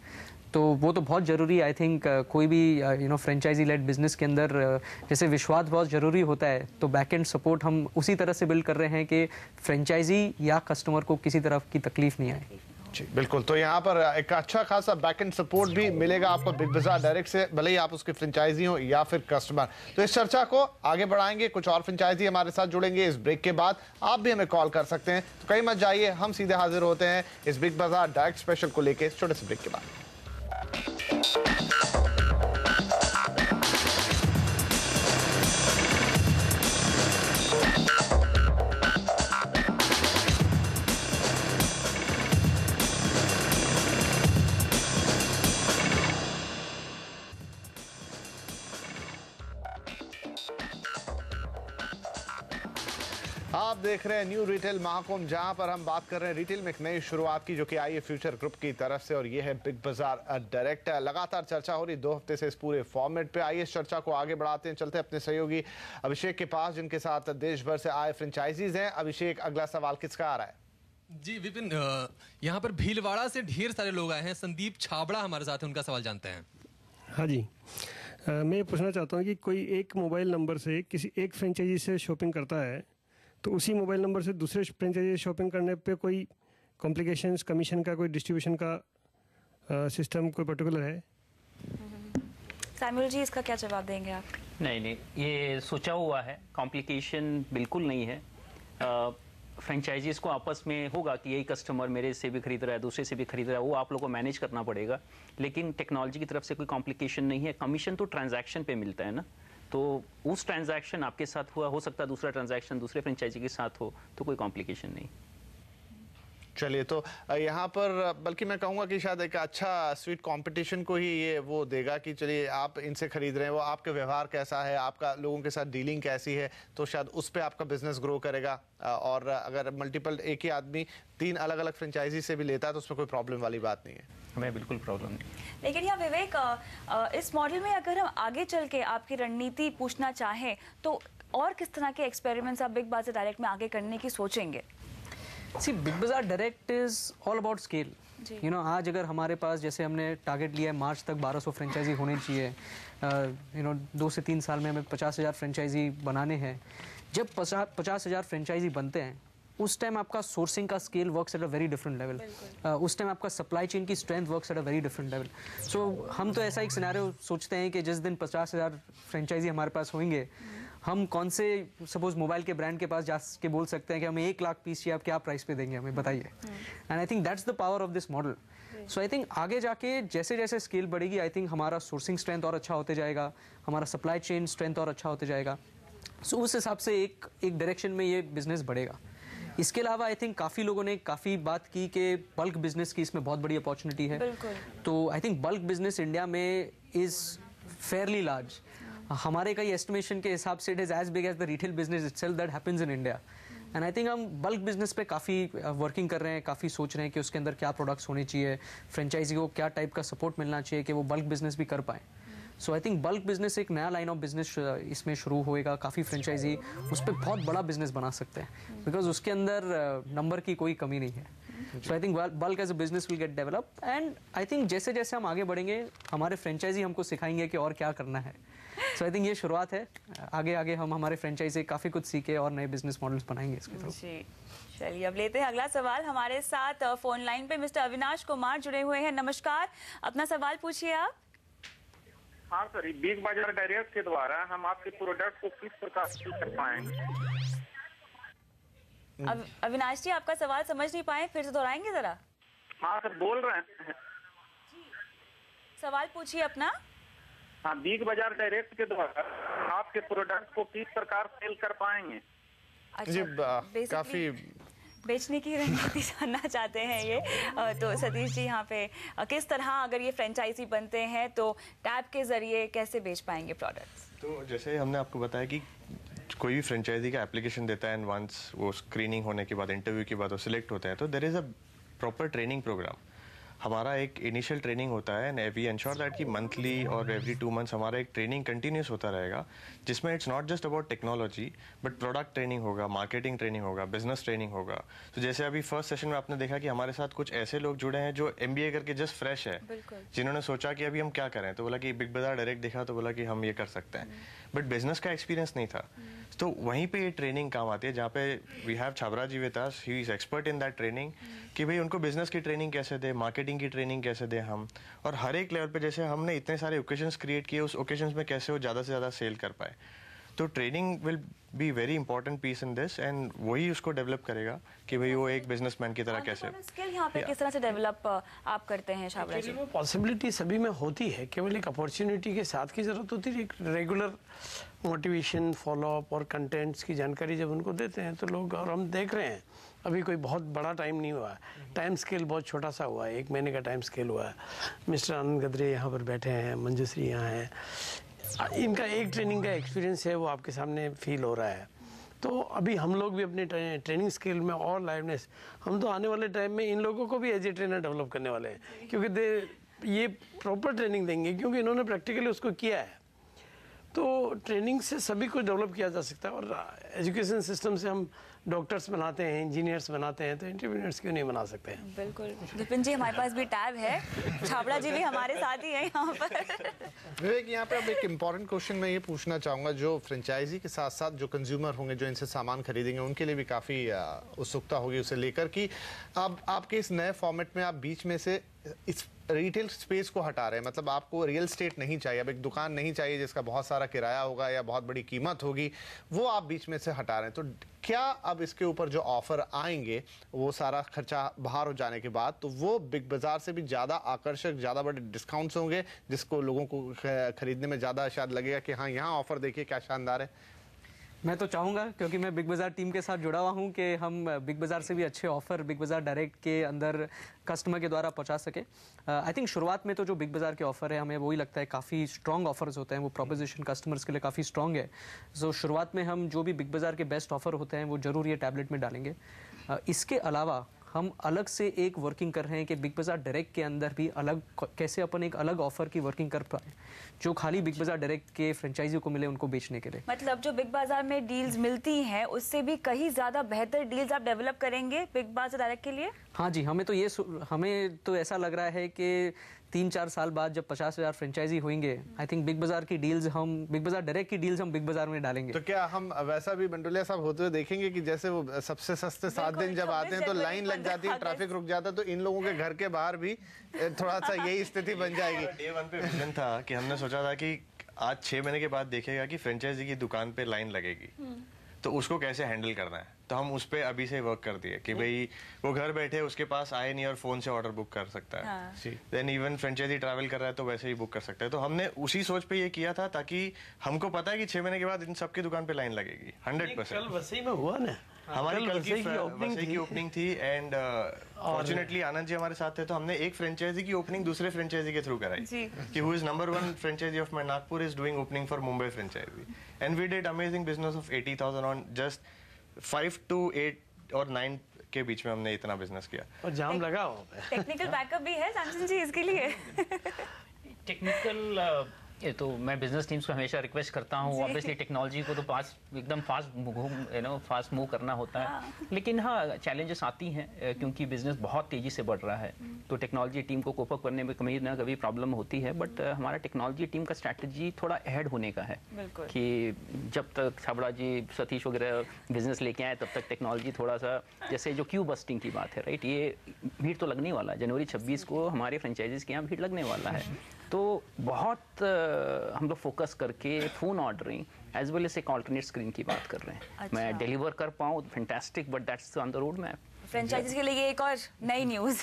तो वो तो बहुत ज़रूरी है। आई थिंक कोई भी फ्रेंचाइजी लेड बिजनेस के अंदर जैसे विश्वास बहुत ज़रूरी होता है, तो बैक एंड सपोर्ट हम उसी तरह से बिल्ड कर रहे हैं कि फ्रेंचाइजी या कस्टमर को किसी तरह की तकलीफ नहीं आए। जी बिल्कुल, तो यहाँ पर एक अच्छा खासा बैक एंड सपोर्ट भी मिलेगा आपको बिग बाजार डायरेक्ट से, भले ही आप उसके फ्रेंचाइजी हो या फिर कस्टमर। तो इस चर्चा को आगे बढ़ाएंगे, कुछ और फ्रेंचाइजी हमारे साथ जुड़ेंगे इस ब्रेक के बाद। आप भी हमें कॉल कर सकते हैं, तो कहीं मत जाइए, हम सीधे हाजिर होते हैं इस बिग बाजार डायरेक्ट स्पेशल को लेकर छोटे से ब्रेक के बाद। आप देख रहे हैं न्यू रिटेल महाकुंभ, जहां पर हम बात कर रहे हैं रिटेल में एक नई शुरुआत की जो कि आई है फ्यूचर ग्रुप की तरफ से, और ये है बिग बाजार डायरेक्ट। लगातार चर्चा हो रही 2 हफ्ते से इस पूरे फॉर्मेट पे। आइए इस चर्चा को आगे बढ़ाते हैं, चलते हैं अपने सहयोगी अभिषेक के पास जिनके साथ देश भर से आए फ्रेंचाइजीज हैं। अभिषेक, अगला सवाल किसका आ रहा है? जी विपिन, यहाँ पर भीलवाड़ा से ढेर सारे लोग आए हैं। संदीप छाबड़ा हमारे साथ हैं, उनका सवाल जानते हैं। हाँ जी, मैं पूछना चाहता हूँ कि कोई एक मोबाइल नंबर से किसी एक फ्रेंचाइजी से शॉपिंग करता है, तो उसी मोबाइल नंबर से दूसरे फ्रेंचाइजी शॉपिंग करने पे कोई कॉम्प्लिकेशंस, कमीशन का, कोई डिस्ट्रीब्यूशन का सिस्टम कोई पर्टिकुलर है? सैमुअल जी, इसका क्या जवाब देंगे आप? नहीं, ये सोचा हुआ है, कॉम्प्लिकेशन बिल्कुल नहीं है। फ्रेंचाइजीज को आपस में होगा कि यही कस्टमर मेरे से भी खरीद रहा है, दूसरे से भी खरीद रहा है, वो आप लोगों को मैनेज करना पड़ेगा। लेकिन टेक्नोलॉजी की तरफ से कोई कॉम्प्लिकेशन नहीं है। कमीशन तो ट्रांजैक्शन पे मिलता है ना, तो उस ट्रांजैक्शन आपके साथ हुआ, हो सकता है दूसरा ट्रांजैक्शन दूसरे फ्रेंचाइजी के साथ हो, तो कोई कॉम्प्लिकेशन नहीं। चलिए, तो यहाँ पर बल्कि मैं कहूँगा कि शायद एक अच्छा स्वीट कंपटीशन को ही ये वो देगा कि चलिए आप इनसे खरीद रहे हैं, वो आपके व्यवहार कैसा है, आपका लोगों के साथ डीलिंग कैसी है, तो शायद उस पर आपका बिजनेस ग्रो करेगा। और अगर मल्टीपल एक ही आदमी 3 अलग अलग फ्रेंचाइजी से भी लेता है तो उसमें कोई प्रॉब्लम वाली बात नहीं है। हमें बिल्कुल प्रॉब्लम नहीं। लेकिन यहाँ विवेक, इस मॉडल में अगर हम आगे चल के आपकी रणनीति पूछना चाहें तो और किस तरह के एक्सपेरिमेंट्स आप बिग बाजार डायरेक्ट में आगे करने की सोचेंगे? See, Big Bazaar Direct is all about scale. You know आज अगर हमारे पास जैसे हमने टारगेट लिया है मार्च तक 1200 फ्रेंचाइजी होनी चाहिए, यू नो 2 से 3 साल में हमें 50,000 फ्रेंचाइजी बनाने हैं। जब 50,000 फ्रेंचाइजी बनते हैं उस टाइम आपका सोर्सिंग का scale works at a very different level, उस टाइम आपका सप्लाई चेन की strength works at a very different level. So हम तो ऐसा एक सिनेरियो सोचते हैं कि जिस दिन 50,000 फ्रेंचाइजी हमारे पास होंगे, हम कौन से सपोज मोबाइल के ब्रांड के पास जा के बोल सकते हैं कि हमें 1 लाख पीस चाहिए, आप क्या प्राइस पे देंगे हमें बताइए। And I think that's the power of this model. So I think आगे जाके जैसे जैसे स्केल बढ़ेगी, आई थिंक हमारा सोर्सिंग स्ट्रेंथ और अच्छा होते जाएगा, हमारा सप्लाई चेन स्ट्रेंथ और अच्छा होते जाएगा। सो उस हिसाब से एक डायरेक्शन में ये बिजनेस बढ़ेगा। इसके अलावा आई थिंक काफ़ी लोगों ने काफ़ी बात की कि बल्क बिजनेस की इसमें बहुत बड़ी अपॉर्चुनिटी है। तो I think bulk business India में इज़ फेयरली लार्ज। हमारे कई एस्टिमेशन के हिसाब से it is as big as the retail business itself that happens in India. And I think हम बल्क बिजनेस पे काफ़ी वर्किंग कर रहे हैं, काफ़ी सोच रहे हैं कि उसके अंदर क्या प्रोडक्ट्स होने चाहिए, फ्रेंचाइजी को क्या टाइप का सपोर्ट मिलना चाहिए कि वो बल्क बिजनेस भी कर पाएँ। सो आई थिंक बल्क बिजनेस एक नया लाइन ऑफ बिजनेस इसमें शुरू होएगा। काफ़ी फ्रेंचाइजी उस पर बहुत बड़ा बिजनेस बना सकते हैं बिकॉज उसके अंदर नंबर की कोई कमी नहीं है। So I think bulk as a business will get develop and I think जैसे जैसे हम आगे बढ़ेंगे हमारे फ्रेंचाइजी हमको सिखाएंगे कि और क्या करना है। सो आई थिंक ये शुरुआत है, आगे आगे हम हमारे फ्रेंचाइजी काफ़ी कुछ सीखे और नए बिजनेस मॉडल्स बनाएंगे इसके थ्रू। चलिए अब लेते हैं अगला सवाल। हमारे साथ फोन लाइन पे मिस्टर अविनाश कुमार जुड़े हुए हैं। नमस्कार, अपना सवाल पूछिए आप। हाँ सर, बिग बाजार डायरेक्ट के द्वारा हम आपके प्रोडक्ट को किस प्रकार सेल कर पाएंगे? अविनाश जी, आपका सवाल समझ नहीं पाए, फिर से दोहराएंगे जरा। हाँ सर, बोल रहे हैं। सवाल पूछिए अपना। हाँ, बिग बाजार डायरेक्ट के द्वारा आपके प्रोडक्ट को किस प्रकार सेल कर पाएंगे? अच्छा, काफी बेचने की रणनीति जानना चाहते हैं ये। तो सतीश जी, यहाँ पे किस तरह अगर ये फ्रेंचाइजी बनते हैं तो टैब के जरिए कैसे बेच पाएंगे प्रोडक्ट्स? तो जैसे हमने आपको बताया कि कोई भी फ्रेंचाइजी का एप्लीकेशन देता है एंड वंस वो स्क्रीनिंग होने के बाद, इंटरव्यू के बाद वो सिलेक्ट होता है, तो there is a proper training program. हमारा एक इनिशियल ट्रेनिंग होता है एंड वी एंश्योर दैट कि मंथली और एवरी 2 मंथ्स हमारा एक ट्रेनिंग कंटिन्यूस होता रहेगा, जिसमें it's not just about technology but product training होगा, मार्केटिंग ट्रेनिंग होगा, बिजनेस ट्रेनिंग होगा। तो जैसे अभी फर्स्ट सेशन में आपने देखा कि हमारे साथ कुछ ऐसे लोग जुड़े हैं जो MBA करके जस्ट फ्रेश है, जिन्होंने सोचा कि अभी हम क्या करें, तो बोला कि बिग बाजार डायरेक्ट देखा तो बोला कि हम ये कर सकते हैं, बट बिजनेस का एक्सपीरियंस नहीं था। तो वहीं पे ये ट्रेनिंग काम आती है, जहाँ पे we have Chhabra ji with us, he is expert in that training, कि भाई उनको बिजनेस की ट्रेनिंग कैसे दे, मार्केटिंग की ट्रेनिंग कैसे दे हम, और हर एक लेवल पे जैसे हमने इतने सारे ओकेजन्स क्रिएट किए, उस ओकेजन्स में कैसे वो ज़्यादा से ज़्यादा सेल कर पाए। तो training will be very important piece in this and वही उसको डेवलप करेगा कि भाई वो एक बिजनेसमैन की तरह कैसे। स्किल यहाँ पे किस तरह से डेवलप आप करते हैं छाबरा जी? पॉसिबिलिटी सभी में होती है, केवल एक अपॉर्चुनिटी के साथ की जरूरत होती है। एक रेगुलर मोटिवेशन, फॉलोअप और कंटेंट्स की जानकारी जब उनको देते हैं तो लोग, और हम देख रहे हैं अभी कोई बहुत बड़ा टाइम नहीं हुआ है, टाइम स्केल बहुत छोटा सा हुआ है, 1 महीने का टाइम स्केल हुआ है। मिस्टर आनंद गद्रे यहाँ पर बैठे हैं, मंजूश्री यहाँ है, इनका एक ट्रेनिंग का एक्सपीरियंस है वो आपके सामने फील हो रहा है। तो अभी हम लोग भी अपने ट्रेनिंग स्किल में और लाइवनेस, हम तो आने वाले टाइम में इन लोगों को भी एज ए ट्रेनर डेवलप करने वाले हैं, क्योंकि ये प्रॉपर ट्रेनिंग देंगे, क्योंकि इन्होंने प्रैक्टिकली उसको किया है। तो ट्रेनिंग से सभी कुछ डेवलप किया जा सकता है, और एजुकेशन सिस्टम से हम डॉक्टर्स बनाते हैं, इंजीनियर्स बनाते हैं, तो एंटरप्रेन्योर्स क्यों नहीं बना सकते हैं? बिल्कुल। विपिन जी, हमारे पास भी टैब है, छाबड़ा जी भी हमारे साथ ही है यहाँ पर। विवेक, यहाँ पे अब एक इम्पॉर्टेंट क्वेश्चन मैं ये पूछना चाहूँगा, जो फ्रेंचाइजी के साथ साथ जो कंज्यूमर होंगे, जो इनसे सामान खरीदेंगे, उनके लिए भी काफ़ी उत्सुकता होगी उसे लेकर कि अब आपके इस नए फॉर्मेट में आप बीच में से इस रिटेल स्पेस को हटा रहे हैं, मतलब आपको रियल एस्टेट नहीं चाहिए, अब एक दुकान नहीं चाहिए जिसका बहुत सारा किराया होगा या बहुत बड़ी कीमत होगी, वो आप बीच में से हटा रहे हैं। तो क्या अब इसके ऊपर जो ऑफर आएंगे वो सारा खर्चा बाहर हो जाने के बाद, तो वो बिग बाजार से भी ज़्यादा आकर्षक, ज़्यादा बड़े डिस्काउंट्स होंगे, जिसको लोगों को खरीदने में ज़्यादा शायद लगेगा कि हाँ, यहाँ ऑफर देखिए क्या शानदार है। मैं तो चाहूँगा, क्योंकि मैं बिग बाज़ार टीम के साथ जुड़ा हुआ हूँ, कि हम बिग बाज़ार से भी अच्छे ऑफर बिग बाज़ार डायरेक्ट के अंदर कस्टमर के द्वारा पहुँचा सके। आई थिंक शुरुआत में तो जो बिग बाज़ार के ऑफर है, हमें वही लगता है काफ़ी स्ट्रॉन्ग ऑफर्स होते हैं, वो प्रोपोजिशन कस्टमर्स के लिए काफ़ी स्ट्रॉन्ग है। सो शुरुआत में हम जो भी बिग बाज़ार के बेस्ट ऑफर होते हैं वो ज़रूर ये टैबलेट में डालेंगे। इसके अलावा हम अलग से एक वर्किंग कर रहे हैं कि बिग बाज़ार डायरेक्ट के अंदर भी अलग कैसे अपन एक अलग ऑफर की वर्किंग कर पाए जो खाली बिग बाज़ार डायरेक्ट के फ्रेंचाइजी को मिले उनको बेचने के लिए। मतलब जो बिग बाजार में डील्स मिलती हैं उससे भी कहीं ज़्यादा बेहतर डील्स आप डेवलप करेंगे बिग बाजार डायरेक्ट के लिए? हाँ जी, हमें तो ऐसा लग रहा है कि 3-4 साल बाद जब 50,000 फ्रेंचाइजी होंगे, आई थिंक बिग बाजार डायरेक्ट की डील्स हम बिग बाजार में डालेंगे। तो क्या हम वैसा भी मंडोलिया साहब होते हुए देखेंगे कि जैसे वो सबसे सस्ते 7 दिन जब आते हैं तो लाइन लग जाती है, ट्रैफिक रुक जाता है, तो इन लोगों के घर के बाहर भी थोड़ा सा यही स्थिति बन जाएगी? डे 1 पे विजन था कि हमने सोचा था कि आज 6 महीने के बाद देखेगा कि फ्रेंचाइजी की दुकान पे लाइन लगेगी तो उसको कैसे हैंडल करना है। तो हम उस पे अभी से वर्क कर दिए कि भाई वो घर बैठे उसके पास आए नहीं और फोन से ऑर्डर बुक कर सकता है। देन इवन फ्रेंचाइजी ट्रैवल कर रहा है तो वैसे ही बुक कर सकता है। तो हमने उसी सोच पे ये किया था ताकि हमको पता है कि 6 महीने के बाद इन सबकी दुकान पे लाइन लगेगी 100%। कल वसई में हुआ ना, हमारी कल की ओपनिंग थी एंड फॉर्चुनेटली आनंद जी हमारे साथ थे तो हमने एक फ्रेंचाइजी की ओपनिंग दूसरे फ्रेंचाइजी के थ्रू कराई कि who is number 1 franchisee of my Nagpur is doing opening for Mumbai franchisee and we did amazing business of 80,000 on just 5 to 8 और 9 के बीच में हमने इतना बिजनेस किया। और जाम लगा हो। टेक्निकल बैकअप भी है सैमसन जी इसके लिए? टेक्निकल ये तो मैं बिजनेस टीम्स को हमेशा रिक्वेस्ट करता हूँ, ऑब्वियसली टेक्नोलॉजी को तो एकदम फास्ट मूव करना होता है, लेकिन हाँ चैलेंजेस आती हैं क्योंकि बिजनेस बहुत तेजी से बढ़ रहा है तो टेक्नोलॉजी टीम को कोप अप करने में कभी ना कभी प्रॉब्लम होती है। बट हमारा टेक्नोलॉजी टीम का स्ट्रैटेजी थोड़ा अहेड होने का है कि जब तक छाबड़ा जी सतीश वगैरह बिजनेस लेके आए तब तक टेक्नोलॉजी थोड़ा सा, जैसे जो क्यू बस्टिंग की बात है राइट, ये भीड़ तो लगने वाला है जनवरी 26 को हमारे फ्रेंचाइजीज के यहाँ भीड़ लगने वाला है तो बहुत हम लोग फोकस करके phone ordering as well as एक ऑल्टरनेट स्क्रीन की बात कर रहे हैं। अच्छा। मैं डिलीवर कर पाऊँ fantastic but that's on the road map. Franchises के लिए एक और नई न्यूज़।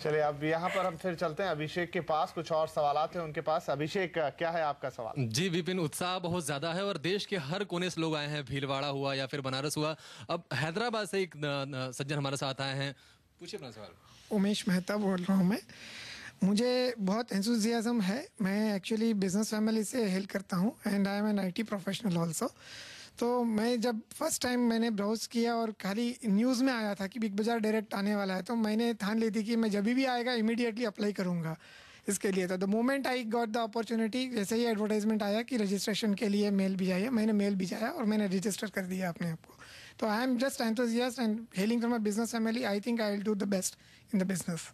चलिए अब यहाँ पर हम फिर चलते हैं अभिषेक के पास, कुछ और सवालात हैं उनके पास। अभिषेक क्या है आपका सवाल? जी विपिन, उत्साह बहुत ज्यादा है और देश के हर कोने से लोग आए हैं, भीलवाड़ा हुआ या फिर बनारस हुआ, अब हैदराबाद से एक सज्जन हमारे साथ आए हैं। पूछिए अपना सवाल। उमेश मेहता बोल रहा हूँ मैं। मुझे बहुत एंथुजियाज्म है, मैं एक्चुअली बिजनेस फैमिली से हेल्प करता हूँ and I am an IT professional also. तो मैं जब फर्स्ट टाइम मैंने ब्राउज किया और खाली न्यूज़ में आया था कि बिग बाज़ार डायरेक्ट आने वाला है तो मैंने ठान ली थी कि मैं जब भी आएगा इमीडिएटली अप्लाई करूँगा इसके लिए। तो the moment I got the opportunity, जैसे ही एडवर्टाइजमेंट आया कि रजिस्ट्रेशन के लिए मेल भिजाइए, मैंने मेल भिजाया और मैंने रजिस्टर कर दिया अपने आप को। तो I am just enthusiast and hailing from my business family. I think I will do the best in the business.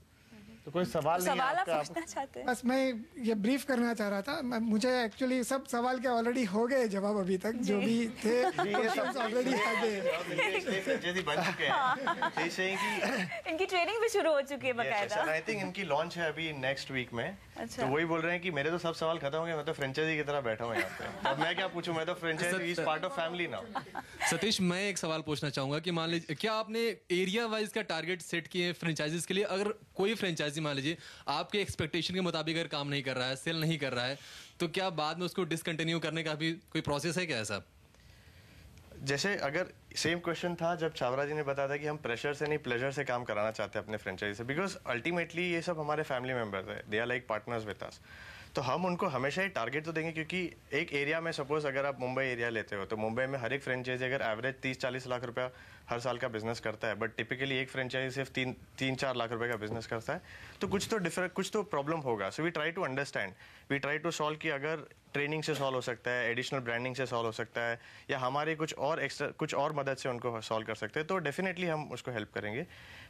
तो कोई सवाल नहीं आप पूछना चाहते हैं? बस मैं ये ब्रीफ करना चाह रहा था, मुझे एक्चुअली सब सवाल के ऑलरेडी हो गए जवाब अभी तक जो भी थे ऑलरेडी बन चुके हैं। इनकी ट्रेनिंग भी शुरू हो चुकी है बकायदा। आई थिंक इनकी लॉन्च है अभी नेक्स्ट वीक में। अच्छा। तो वही बोल रहे हैं कि मेरे तो सब सवाल खत्म हो गए, मैं तो फ्रेंचाइजी की तरह बैठा हूँ यहाँ पे। अब मैं क्या पूछूं, मैं तो franchisee is part of family now. Satish, मैं एक सवाल पूछना चाहूंगा कि मान लीजिए क्या आपने एरिया वाइज का टारगेट सेट किए फ्रेंचाइजीज के लिए? अगर कोई फ्रेंचाइजी मान लीजिए आपके एक्सपेक्टेशन के मुताबिक अगर काम नहीं कर रहा है, सेल नहीं कर रहा है, तो क्या बाद में उसको डिसकंटिन्यू करने का भी कोई प्रोसेस है क्या ऐसा? जैसे अगर सेम क्वेश्चन था जब छाबड़ा जी ने बताया था कि हम प्रेशर से नहीं प्लेजर से काम कराना चाहते हैं अपने फ्रेंचाइजी से, बिकॉज अल्टीमेटली ये सब हमारे फैमिली मेंबर्स है, they are like partners with us. तो हम उनको हमेशा ही टारगेट तो देंगे क्योंकि एक एरिया में सपोज अगर आप मुंबई एरिया लेते हो तो मुंबई में हर एक फ्रेंचाइजी अगर एवरेज 30-40 लाख रुपया हर साल का बिजनेस करता है, बट टिपिकली एक फ्रेंचाइजी सिर्फ 3-4 लाख रुपए का बिजनेस करता है, तो कुछ तो प्रॉब्लम होगा। So we try to understand, we try to solve कि अगर ट्रेनिंग से सॉल्व हो सकता है, एडिशनल ब्रांडिंग से सॉल्व हो सकता है, या हमारे कुछ और मदद से उनको सॉल्व कर सकते हैं, तो डेफिनेटली हम उसको हेल्प करेंगे।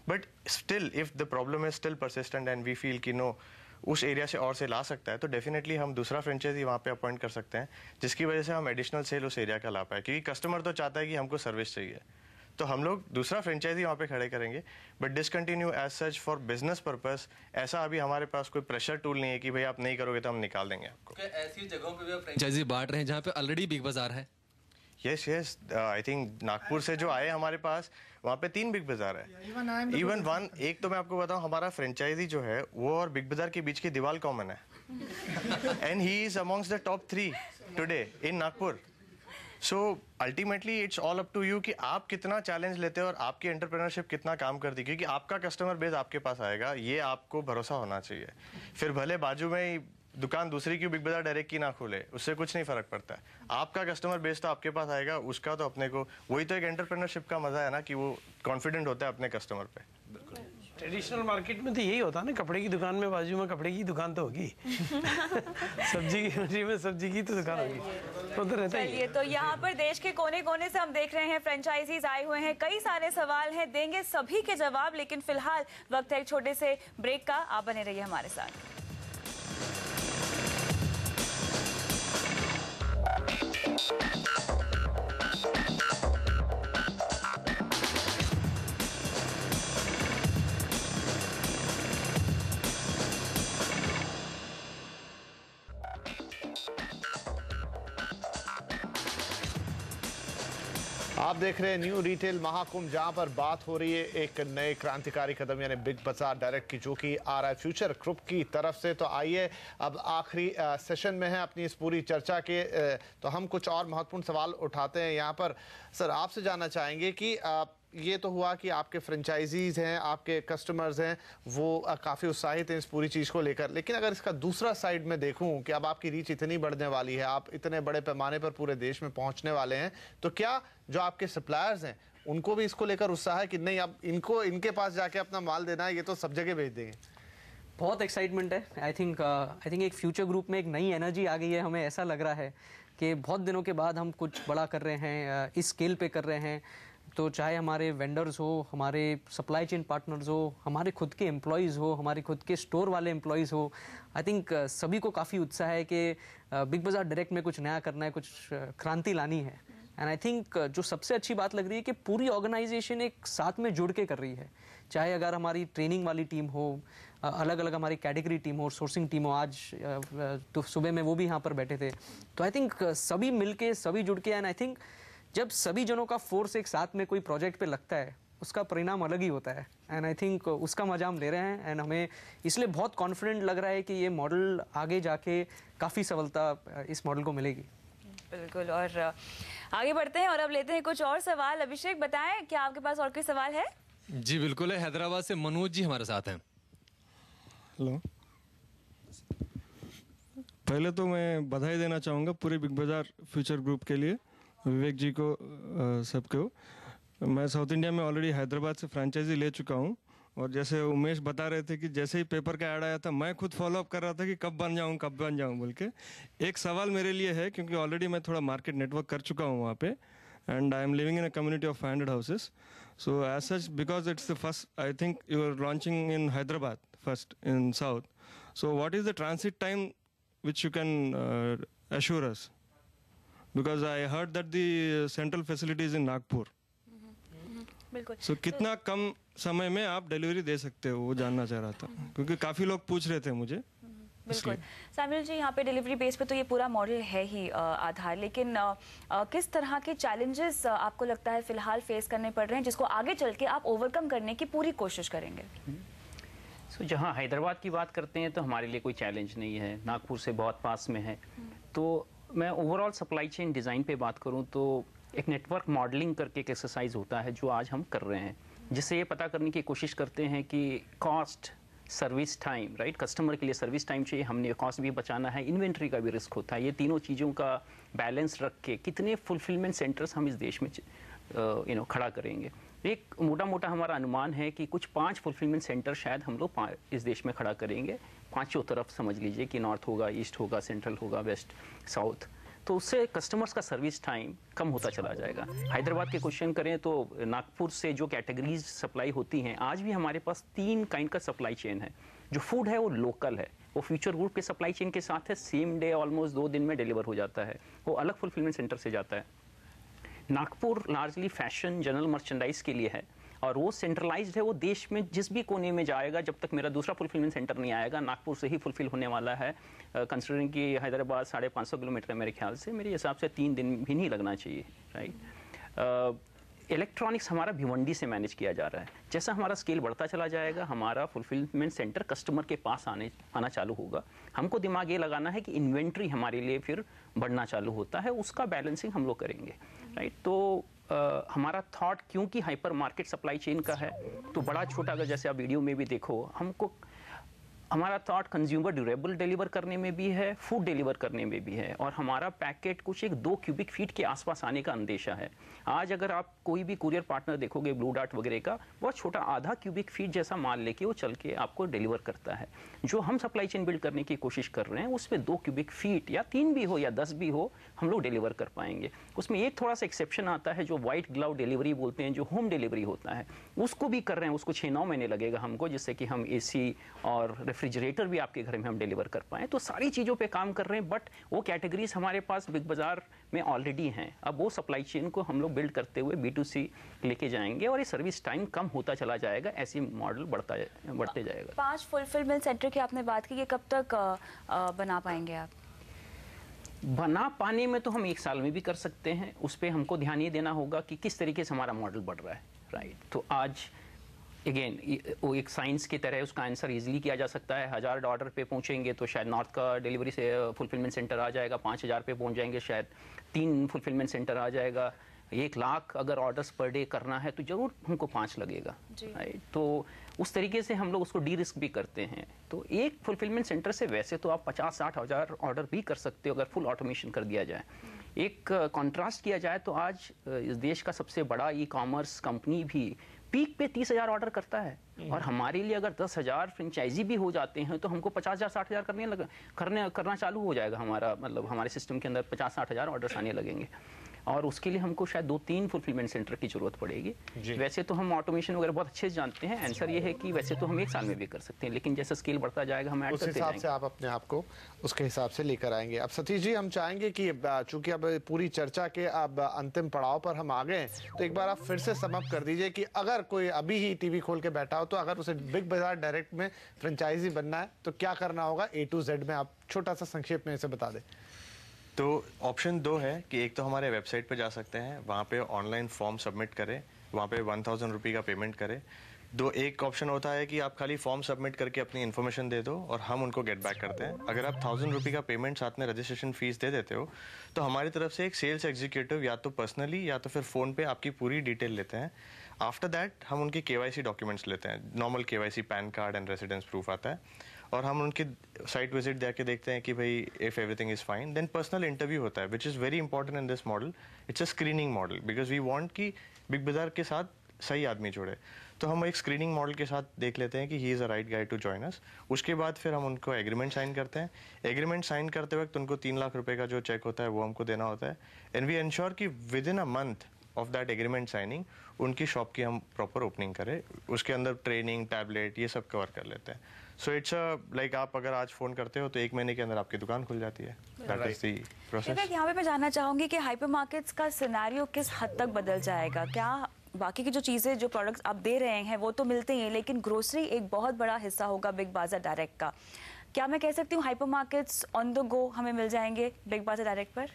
But still if the problem is still persistent and we feel कि नो उस एरिया से और से ला सकता है, तो डेफिनेटली हम दूसरा फ्रेंचाइजी वहाँ पे अपॉइंट कर सकते हैं जिसकी वजह से हम एडिशनल सेल उस एरिया का ला पाए, क्योंकि कस्टमर तो चाहता है कि हमको सर्विस चाहिए, तो हम लोग दूसरा फ्रेंचाइजी वहाँ पे खड़े करेंगे। But discontinue as such for business purpose ऐसा अभी हमारे पास कोई प्रेशर टूल नहीं है कि भाई आप नहीं करोगे तो हम निकाल देंगे आपको। ऐसी जगहों पे भी आप फ्रेंचाइजी बांट रहे हैं जहाँ पे ऑलरेडी बिग बाजार है? यस आई थिंक नागपुर से जो आए हमारे पास वहाँ पे 3 बिग बाजार है। इवन वन एक तो मैं आपको बताऊँ, हमारा फ्रेंचाइजी जो है वो और बिग बाजार के बीच की दीवार कॉमन है and he is amongst the top 3 today in Nagpur. So ultimately it's all up to you कि आप कितना चैलेंज लेते हो और आपकी एंटरप्रेन्योरशिप कितना काम करती है, क्योंकि आपका कस्टमर बेस आपके पास आएगा, ये आपको भरोसा होना चाहिए। फिर भले बाजू में दुकान दूसरी की बिग बाजार डायरेक्ट की ना खोले, उससे कुछ नहीं फर्क पड़ता है, आपका कस्टमर बेस तो आपके पास आएगा, उसका तो अपने को वही तो एक एंटरप्रेन्योरशिप का मजा है ना कि वो कॉन्फिडेंट होता है अपने कस्टमर पे। ट्रेडिशनल मार्केट में तो यही होता है ना, कपड़े की दुकान में बाजू में कपड़े की दुकान तो होगी सब्जी की मंडी में सब्जी की तो दुकान होगी, तो रहता ही चलिए, तो यहाँ पर देश के कोने कोने से हम देख रहे हैं फ्रेंचाइजीज आए हुए हैं, कई सारे सवाल हैं, देंगे सभी के जवाब, लेकिन फिलहाल वक्त है एक छोटे से ब्रेक का। आप बने रहिए हमारे साथ। आप देख रहे हैं न्यू रिटेल महाकुंभ, जहां पर बात हो रही है एक नए क्रांतिकारी कदम यानी बिग बाजार डायरेक्ट की, जो कि आ रहा है फ्यूचर ग्रुप की तरफ से। तो आइए अब आखिरी सेशन में है अपनी इस पूरी चर्चा के, तो हम कुछ और महत्वपूर्ण सवाल उठाते हैं यहाँ पर। सर, आपसे जानना चाहेंगे कि ये तो हुआ कि आपके फ्रेंचाइजीज हैं, आपके कस्टमर्स हैं, वो काफ़ी उत्साहित हैं इस पूरी चीज़ को लेकर, लेकिन अगर इसका दूसरा साइड में देखूं कि अब आपकी रीच इतनी बढ़ने वाली है, आप इतने बड़े पैमाने पर पूरे देश में पहुंचने वाले हैं, तो क्या जो आपके सप्लायर्स हैं उनको भी इसको लेकर उत्साह है कि नहीं अब इनको इनके पास जाके अपना माल देना है, ये तो सब जगह भेज देंगे? बहुत एक्साइटमेंट है। आई थिंक एक फ्यूचर ग्रुप में एक नई एनर्जी आ गई है। हमें ऐसा लग रहा है कि बहुत दिनों के बाद हम कुछ बड़ा कर रहे हैं, इस स्केल पे कर रहे हैं। तो चाहे हमारे वेंडर्स हो, हमारे सप्लाई चेन पार्टनर्स हो, हमारे खुद के एम्प्लॉयज़ हो, हमारे खुद के स्टोर वाले एम्प्लॉयज़ हो, आई थिंक सभी को काफ़ी उत्साह है कि बिग बाजार डायरेक्ट में कुछ नया करना है, कुछ क्रांति लानी है। एंड आई थिंक जो सबसे अच्छी बात लग रही है कि पूरी ऑर्गेनाइजेशन एक साथ में जुड़ के कर रही है। चाहे अगर हमारी ट्रेनिंग वाली टीम हो, अलग अलग हमारी कैटेगरी टीम हो, सोर्सिंग टीम हो, आज तो सुबह में वो भी यहाँ पर बैठे थे। तो आई थिंक सभी मिलके, सभी जुड़ के, एंड आई थिंक जब सभी जनों का फोर्स एक साथ में कोई प्रोजेक्ट पे लगता है, उसका परिणाम अलग ही होता है। एंड आई थिंक उसका मजा हम ले रहे हैं, एंड हमें इसलिए बहुत कॉन्फिडेंट लग रहा है कि ये मॉडल आगे जाके काफ़ी सफलता इस मॉडल को मिलेगी। बिल्कुल, और आगे बढ़ते हैं और अब लेते हैं कुछ और सवाल। अभिषेक, बताएं क्या आपके पास और कोई सवाल है? जी बिल्कुल है, हैदराबाद से मनोज जी हमारे साथ हैं। हेलो, पहले तो मैं बधाई देना चाहूँगा पूरे बिग बाजार फ्यूचर ग्रुप के लिए, विवेक जी को, सबको। मैं साउथ इंडिया में ऑलरेडी हैदराबाद से फ्रेंचाइजी ले चुका हूँ, और जैसे उमेश बता रहे थे कि जैसे ही पेपर का ऐड आया था मैं खुद फॉलोअप कर रहा था कि कब बन जाऊँ बोल के। एक सवाल मेरे लिए है, क्योंकि ऑलरेडी मैं थोड़ा मार्केट नेटवर्क कर चुका हूँ वहाँ पे, and I am living in a community of 500 houses. So as such, because it's the first, I think you are launching in Hyderabad first in south, so what is the transit time which you can assure us, because I heard that the central facility is in Nagpur. बिल्कुल। So कितना कम समय में आप डिलीवरी दे सकते हो, वो जानना चाह रहा था, क्योंकि काफी लोग पूछ रहे थे मुझे। बिल्कुल सैमुअल जी, यहाँ पे डिलीवरी बेस पे तो ये पूरा मॉडल है ही आधार, लेकिन किस तरह के चैलेंजेस आपको लगता है फिलहाल फेस करने पड़ रहे हैं, जिसको आगे चल के आप ओवरकम करने की पूरी कोशिश करेंगे? सो जहाँ हैदराबाद की बात करते हैं तो हमारे लिए कोई चैलेंज नहीं है, नागपुर से बहुत पास में है। तो मैं ओवरऑल सप्लाई चेन डिज़ाइन पे बात करूँ तो एक नेटवर्क मॉडलिंग करके एक एक्सरसाइज होता है जो आज हम कर रहे हैं, जिससे ये पता करने की कोशिश करते हैं कि cost, service time, right, customer के लिए सर्विस टाइम चाहिए, हमने कॉस्ट भी बचाना है, इन्वेंट्री का भी रिस्क होता है। ये तीनों चीज़ों का बैलेंस रख के कितने फुलफिलमेंट सेंटर्स हम इस देश में खड़ा करेंगे। एक मोटा मोटा हमारा अनुमान है कि कुछ 5 फुलफिलमेंट सेंटर शायद हम लोग इस देश में खड़ा करेंगे, पांचों तरफ समझ लीजिए कि नॉर्थ होगा, ईस्ट होगा, सेंट्रल होगा, वेस्ट, साउथ। तो उससे कस्टमर्स का सर्विस टाइम कम होता चला जाएगा। हैदराबाद के क्वेश्चन करें तो नागपुर से जो कैटेगरीज सप्लाई होती हैं, आज भी हमारे पास 3 काइंड का सप्लाई चेन है। जो फूड है वो लोकल है, वो फ्यूचर ग्रुप के सप्लाई चेन के साथ है, सेम डे ऑलमोस्ट 2 दिन में डिलीवर हो जाता है, वो अलग फुलफिलमेंट सेंटर से जाता है। Nagpur largely fashion, general merchandise के लिए है, और वो सेंट्रलाइज्ड है, वो देश में जिस भी कोने में जाएगा, जब तक मेरा दूसरा फुलफिलमेंट सेंटर नहीं आएगा, नागपुर से ही फुलफिल होने वाला है। कंसिडरिंग कि हैदराबाद 550 किलोमीटर है मेरे ख्याल से, मेरे हिसाब से 3 दिन भी नहीं लगना चाहिए, राइट। इलेक्ट्रॉनिक्स हमारा भिवंडी से मैनेज किया जा रहा है। जैसा हमारा स्केल बढ़ता चला जाएगा, हमारा फुलफिलमेंट सेंटर कस्टमर के पास आना चालू होगा। हमको दिमाग ये लगाना है कि इन्वेंट्री हमारे लिए फिर बढ़ना चालू होता है, उसका बैलेंसिंग हम लोग करेंगे, राइट। तो हमारा थॉट, क्योंकि हाइपर मार्केट सप्लाई चेन का है, तो बड़ा छोटा, अगर जैसे आप वीडियो में भी देखो, हमको हमारा थॉट कंज्यूमर ड्यूरेबल डिलीवर करने में भी है, फूड डिलीवर करने में भी है, और हमारा पैकेट कुछ एक 2 क्यूबिक फीट के आसपास आने का अंदेशा है। आज अगर आप कोई भी कुरियर पार्टनर देखोगे ब्लू डार्ट वगैरह का, बहुत छोटा आधा क्यूबिक फीट जैसा माल लेके वो चल के आपको डिलीवर करता है। जो हम सप्लाई चेन बिल्ड करने की कोशिश कर रहे हैं उसमें 2 क्यूबिक फीट या 3 भी हो या 10 भी हो, हम लोग डिलीवर कर पाएंगे। उसमें एक थोड़ा सा एक्सेप्शन आता है जो व्हाइट ग्लव डिलीवरी बोलते हैं, जो होम डिलीवरी होता है, उसको भी कर रहे हैं। उसको 6-9 महीने लगेगा हमको, जिससे कि हम AC और रेफ्रिजरेटर भी आपके घर में हम डिलीवर कर पाएँ। तो सारी चीज़ों पे काम कर रहे हैं, बट वो कैटेगरीज हमारे पास बिग बाजार में ऑलरेडी हैं। अब वो सप्लाई चेन को हम लोग बिल्ड करते हुए B2C लेके जाएंगे और ये सर्विस टाइम कम होता चला जाएगा, ऐसी मॉडल बढ़ते जाएगा। 5 फुलफिलमेंट सेंटर की आपने बात की, कि कब तक बना पाएंगे आप? बना पाने में तो हम 1 साल में भी कर सकते हैं। उस पर हमको ध्यान ये देना होगा कि किस तरीके से हमारा मॉडल बढ़ रहा है, राइट। तो आज अगेन वो एक साइंस की तरह उसका आंसर इजीली किया जा सकता है। 1000 ऑर्डर पे पहुंचेंगे तो शायद नॉर्थ का डिलीवरी से फुलफिलमेंट सेंटर आ जाएगा, 5000 पे पहुंच जाएंगे शायद 3 फुलफिलमेंट सेंटर आ जाएगा। 1 लाख अगर ऑर्डर्स पर डे करना है तो जरूर हमको 5 लगेगा, राइट। तो उस तरीके से हम लोग उसको डी रिस्क भी करते हैं। तो एक फुलफिलमेंट सेंटर से वैसे तो आप 50-60 हज़ार ऑर्डर भी कर सकते हो अगर फुल ऑटोमेशन कर दिया जाए। एक कॉन्ट्रास्ट किया जाए तो आज इस देश का सबसे बड़ा ई-कॉमर्स कंपनी भी पीक पे 30,000 ऑर्डर करता है, और हमारे लिए अगर 10,000 फ्रेंचाइजी भी हो जाते हैं तो हमको 50,000 60,000 करना चालू हो जाएगा। हमारा मतलब हमारे सिस्टम के अंदर 50-60 हज़ार ऑर्डर्स आने लगेंगे, और उसके लिए हमको शायद 2-3 फुलफिलमेंट सेंटर की जरूरत पड़ेगी। वैसे तो हम ऑटोमेशन वगैरह बहुत अच्छे से जानते हैं। आंसर ये है कि वैसे तो हम 1 साल में भी कर सकते हैं, लेकिन जैसे स्केल बढ़ता जाएगा हम ऐड करते जाएंगे। उस हिसाब से आप अपने आप को उसके हिसाब से लेकर आएंगे। अब सतीश जी, हम चाहेंगे कि चूंकि अब पूरी चर्चा के अब अंतिम पड़ाव पर हम आ गए हैं, तो एक बार आप फिर से सम अप कर दीजिए कि अगर कोई अभी ही टीवी खोल के बैठा हो, तो अगर उसे बिग बाजार डायरेक्ट में फ्रेंचाइजी बनना है तो क्या करना होगा A to Z में, आप छोटा सा संक्षेप में इसे बता दें। तो ऑप्शन 2 है कि एक तो हमारे वेबसाइट पे जा सकते हैं, वहाँ पे ऑनलाइन फॉर्म सबमिट करें, वहाँ पे 1000 रुपये का पेमेंट करें। एक ऑप्शन होता है कि आप खाली फॉर्म सबमिट करके अपनी इन्फॉर्मेशन दे दो और हम उनको गेट बैक करते हैं। अगर आप 1000 रुपये का पेमेंट साथ में रजिस्ट्रेशन फीस दे देते हो तो हमारी तरफ से एक सेल्स एग्जीक्यूटिव या तो पर्सनली या तो फिर फ़ोन पे आपकी पूरी डिटेल लेते हैं। आफ्टर दैट हम उनकी KYC डॉक्यूमेंट्स लेते हैं। Normal KYC, pan card and residence proof आता है, और हम उनकी साइट विजिट जाके देखते हैं कि भाई if everything is fine, then personal interview होता है, which is very important in this model. It's a screening model because we want कि बिग बाजार के साथ सही आदमी जुड़े। तो हम एक स्क्रीनिंग मॉडल के साथ देख लेते हैं कि he is a right guy to join us. उसके बाद फिर हम उनको एग्रीमेंट साइन करते हैं। एग्रीमेंट साइन करते वक्त उनको 3 लाख रुपए का जो चेक होता है वो हमको देना होता है, एंड वी इंश्योर कि with in a month of that agreement signing उनकी शॉप की हम प्रॉपर ओपनिंग करें। उसके अंदर ट्रेनिंग, टैबलेट, ये सब कवर कर लेते हैं। सो इट्स लाइक आप अगर आज फ़ोन करते हो तो 1 महीने के अंदर आपकी दुकान खुल जाती है। That is the process. यहाँ पे मैं जानना चाहूंगी कि हाइपर मार्केट्स का सिनेरियो किस हद तक बदल जाएगा? क्या बाकी की जो चीज़ें, जो प्रोडक्ट्स आप दे रहे हैं वो तो मिलते ही हैं, लेकिन ग्रोसरी एक बहुत बड़ा हिस्सा होगा बिग बाजार डायरेक्ट का। क्या मैं कह सकती हूँ hyper markets on the go हमें मिल जाएंगे बिग बाजार डायरेक्ट पर?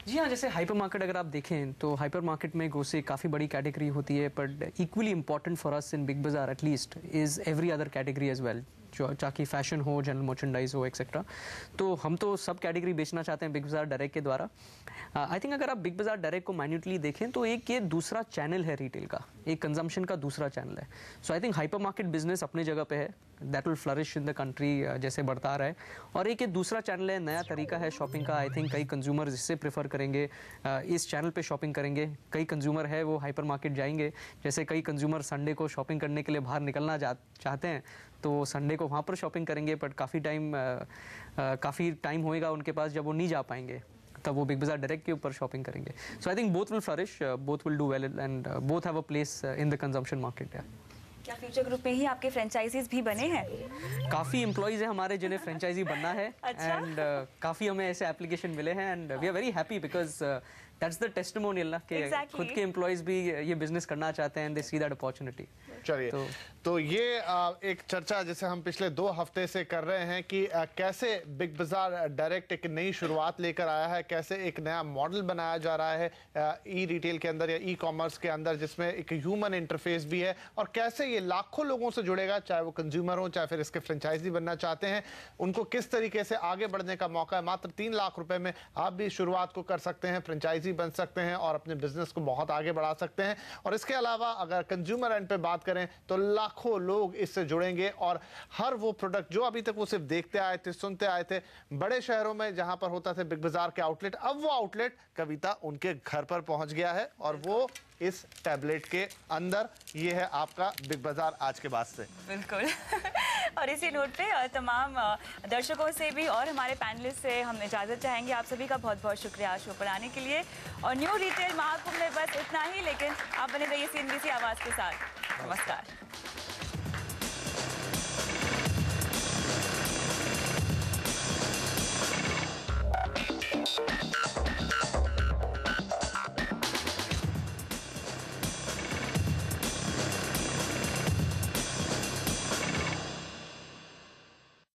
जी हाँ, जैसे हाइपर मार्केट अगर आप देखें तो हाइपर मार्केट में ग्रोसरी काफ़ी बड़ी कैटेगरी होती है, but equally important for us in Big Bazaar at least is every other category as well, चाहे फैशन हो, जनरल मर्चेंडाइज हो, एक्सेट्रा। तो हम तो सब कैटेगरी बेचना चाहते हैं बिग बाजार डायरेक्ट के द्वारा। आई थिंक अगर आप बिग बाजार डायरेक्ट को मैन्युअली देखें तो एक ये दूसरा चैनल है रिटेल का, एक कंजम्पशन का दूसरा चैनल है। So I think hypermarket business अपने जगह पे है, that will flourish in the country जैसे बढ़ता रहा है। और एक ये दूसरा चैनल है, नया तरीका है शॉपिंग का। आई थिंक कई कंज्यूमर इससे प्रेफर करेंगे, इस चैनल पे शॉपिंग करेंगे। कई कंज्यूमर है वो हाइपर मार्केट जाएंगे, जैसे कई कंज्यूमर संडे को शॉपिंग करने के लिए बाहर निकलना चाहते हैं तो संडे को वहाँ पर शॉपिंग करेंगे, बट काफ़ी टाइम होएगा उनके पास जब वो नहीं जा पाएंगे, तब वो बिग बाजार डायरेक्ट के ऊपर शॉपिंग करेंगे। So I think both will flourish, both will do well and both have a place in the consumption market. क्या फ्यूचर ग्रुप में ही आपके फ्रेंचाइजीज भी बने हैं? काफ़ी एम्प्लॉइज हैं हमारे जिन्हें फ्रेंचाइजी बनना है। अच्छा? एंड काफ़ी हमें ऐसे एप्लीकेशन मिले हैं, and we are very happy because that's the testimonial ना कि खुद के एम्प्लॉइज भी ये बिजनेस करना चाहते हैं, दे सी दैट अपॉर्चुनिटी। चलिए, तो ये एक चर्चा जैसे हम पिछले 2 हफ्ते से कर रहे हैं कि कैसे बिग बाजार डायरेक्ट एक नई शुरुआत लेकर आया है, कैसे एक नया मॉडल बनाया जा रहा है ई रिटेल के अंदर या ई कॉमर्स के अंदर, जिसमें एक ह्यूमन इंटरफेस भी है, और कैसे ये लाखों लोगों से जुड़ेगा, चाहे वो कंज्यूमर हो चाहे फिर इसके फ्रेंचाइजी बनना चाहते हैं, उनको किस तरीके से आगे बढ़ने का मौका है। मात्र 3 लाख रुपए में आप भी शुरुआत को कर सकते हैं, फ्रेंचाइजी फ्रेंचाइजी बन सकते हैं और अपने बिजनेस को बहुत आगे बढ़ा सकते हैं। और इसके अलावा अगर कंज्यूमर एंड पे बात करें तो लाखों लोग इससे जुड़ेंगे और हर वो प्रोडक्ट जो अभी तक वो सिर्फ देखते आए थे, सुनते आए थे बड़े शहरों में जहां पर होता थे बिग बाजार के आउटलेट, अब वो आउटलेट कविता उनके घर पर पहुंच गया है और वो इस टैबलेट के अंदर। ये है आपका बिग बाजार आज के बाद से। बिल्कुल। और इसी नोट पे तमाम दर्शकों से भी और हमारे पैनलिस्ट से हम इजाजत चाहेंगे। आप सभी का बहुत बहुत शुक्रिया शो पर आने के लिए। और न्यू रिटेल महाकुंभ में बस इतना ही, लेकिन आप बने रहिए CNBC आवाज के साथ। नमस्कार।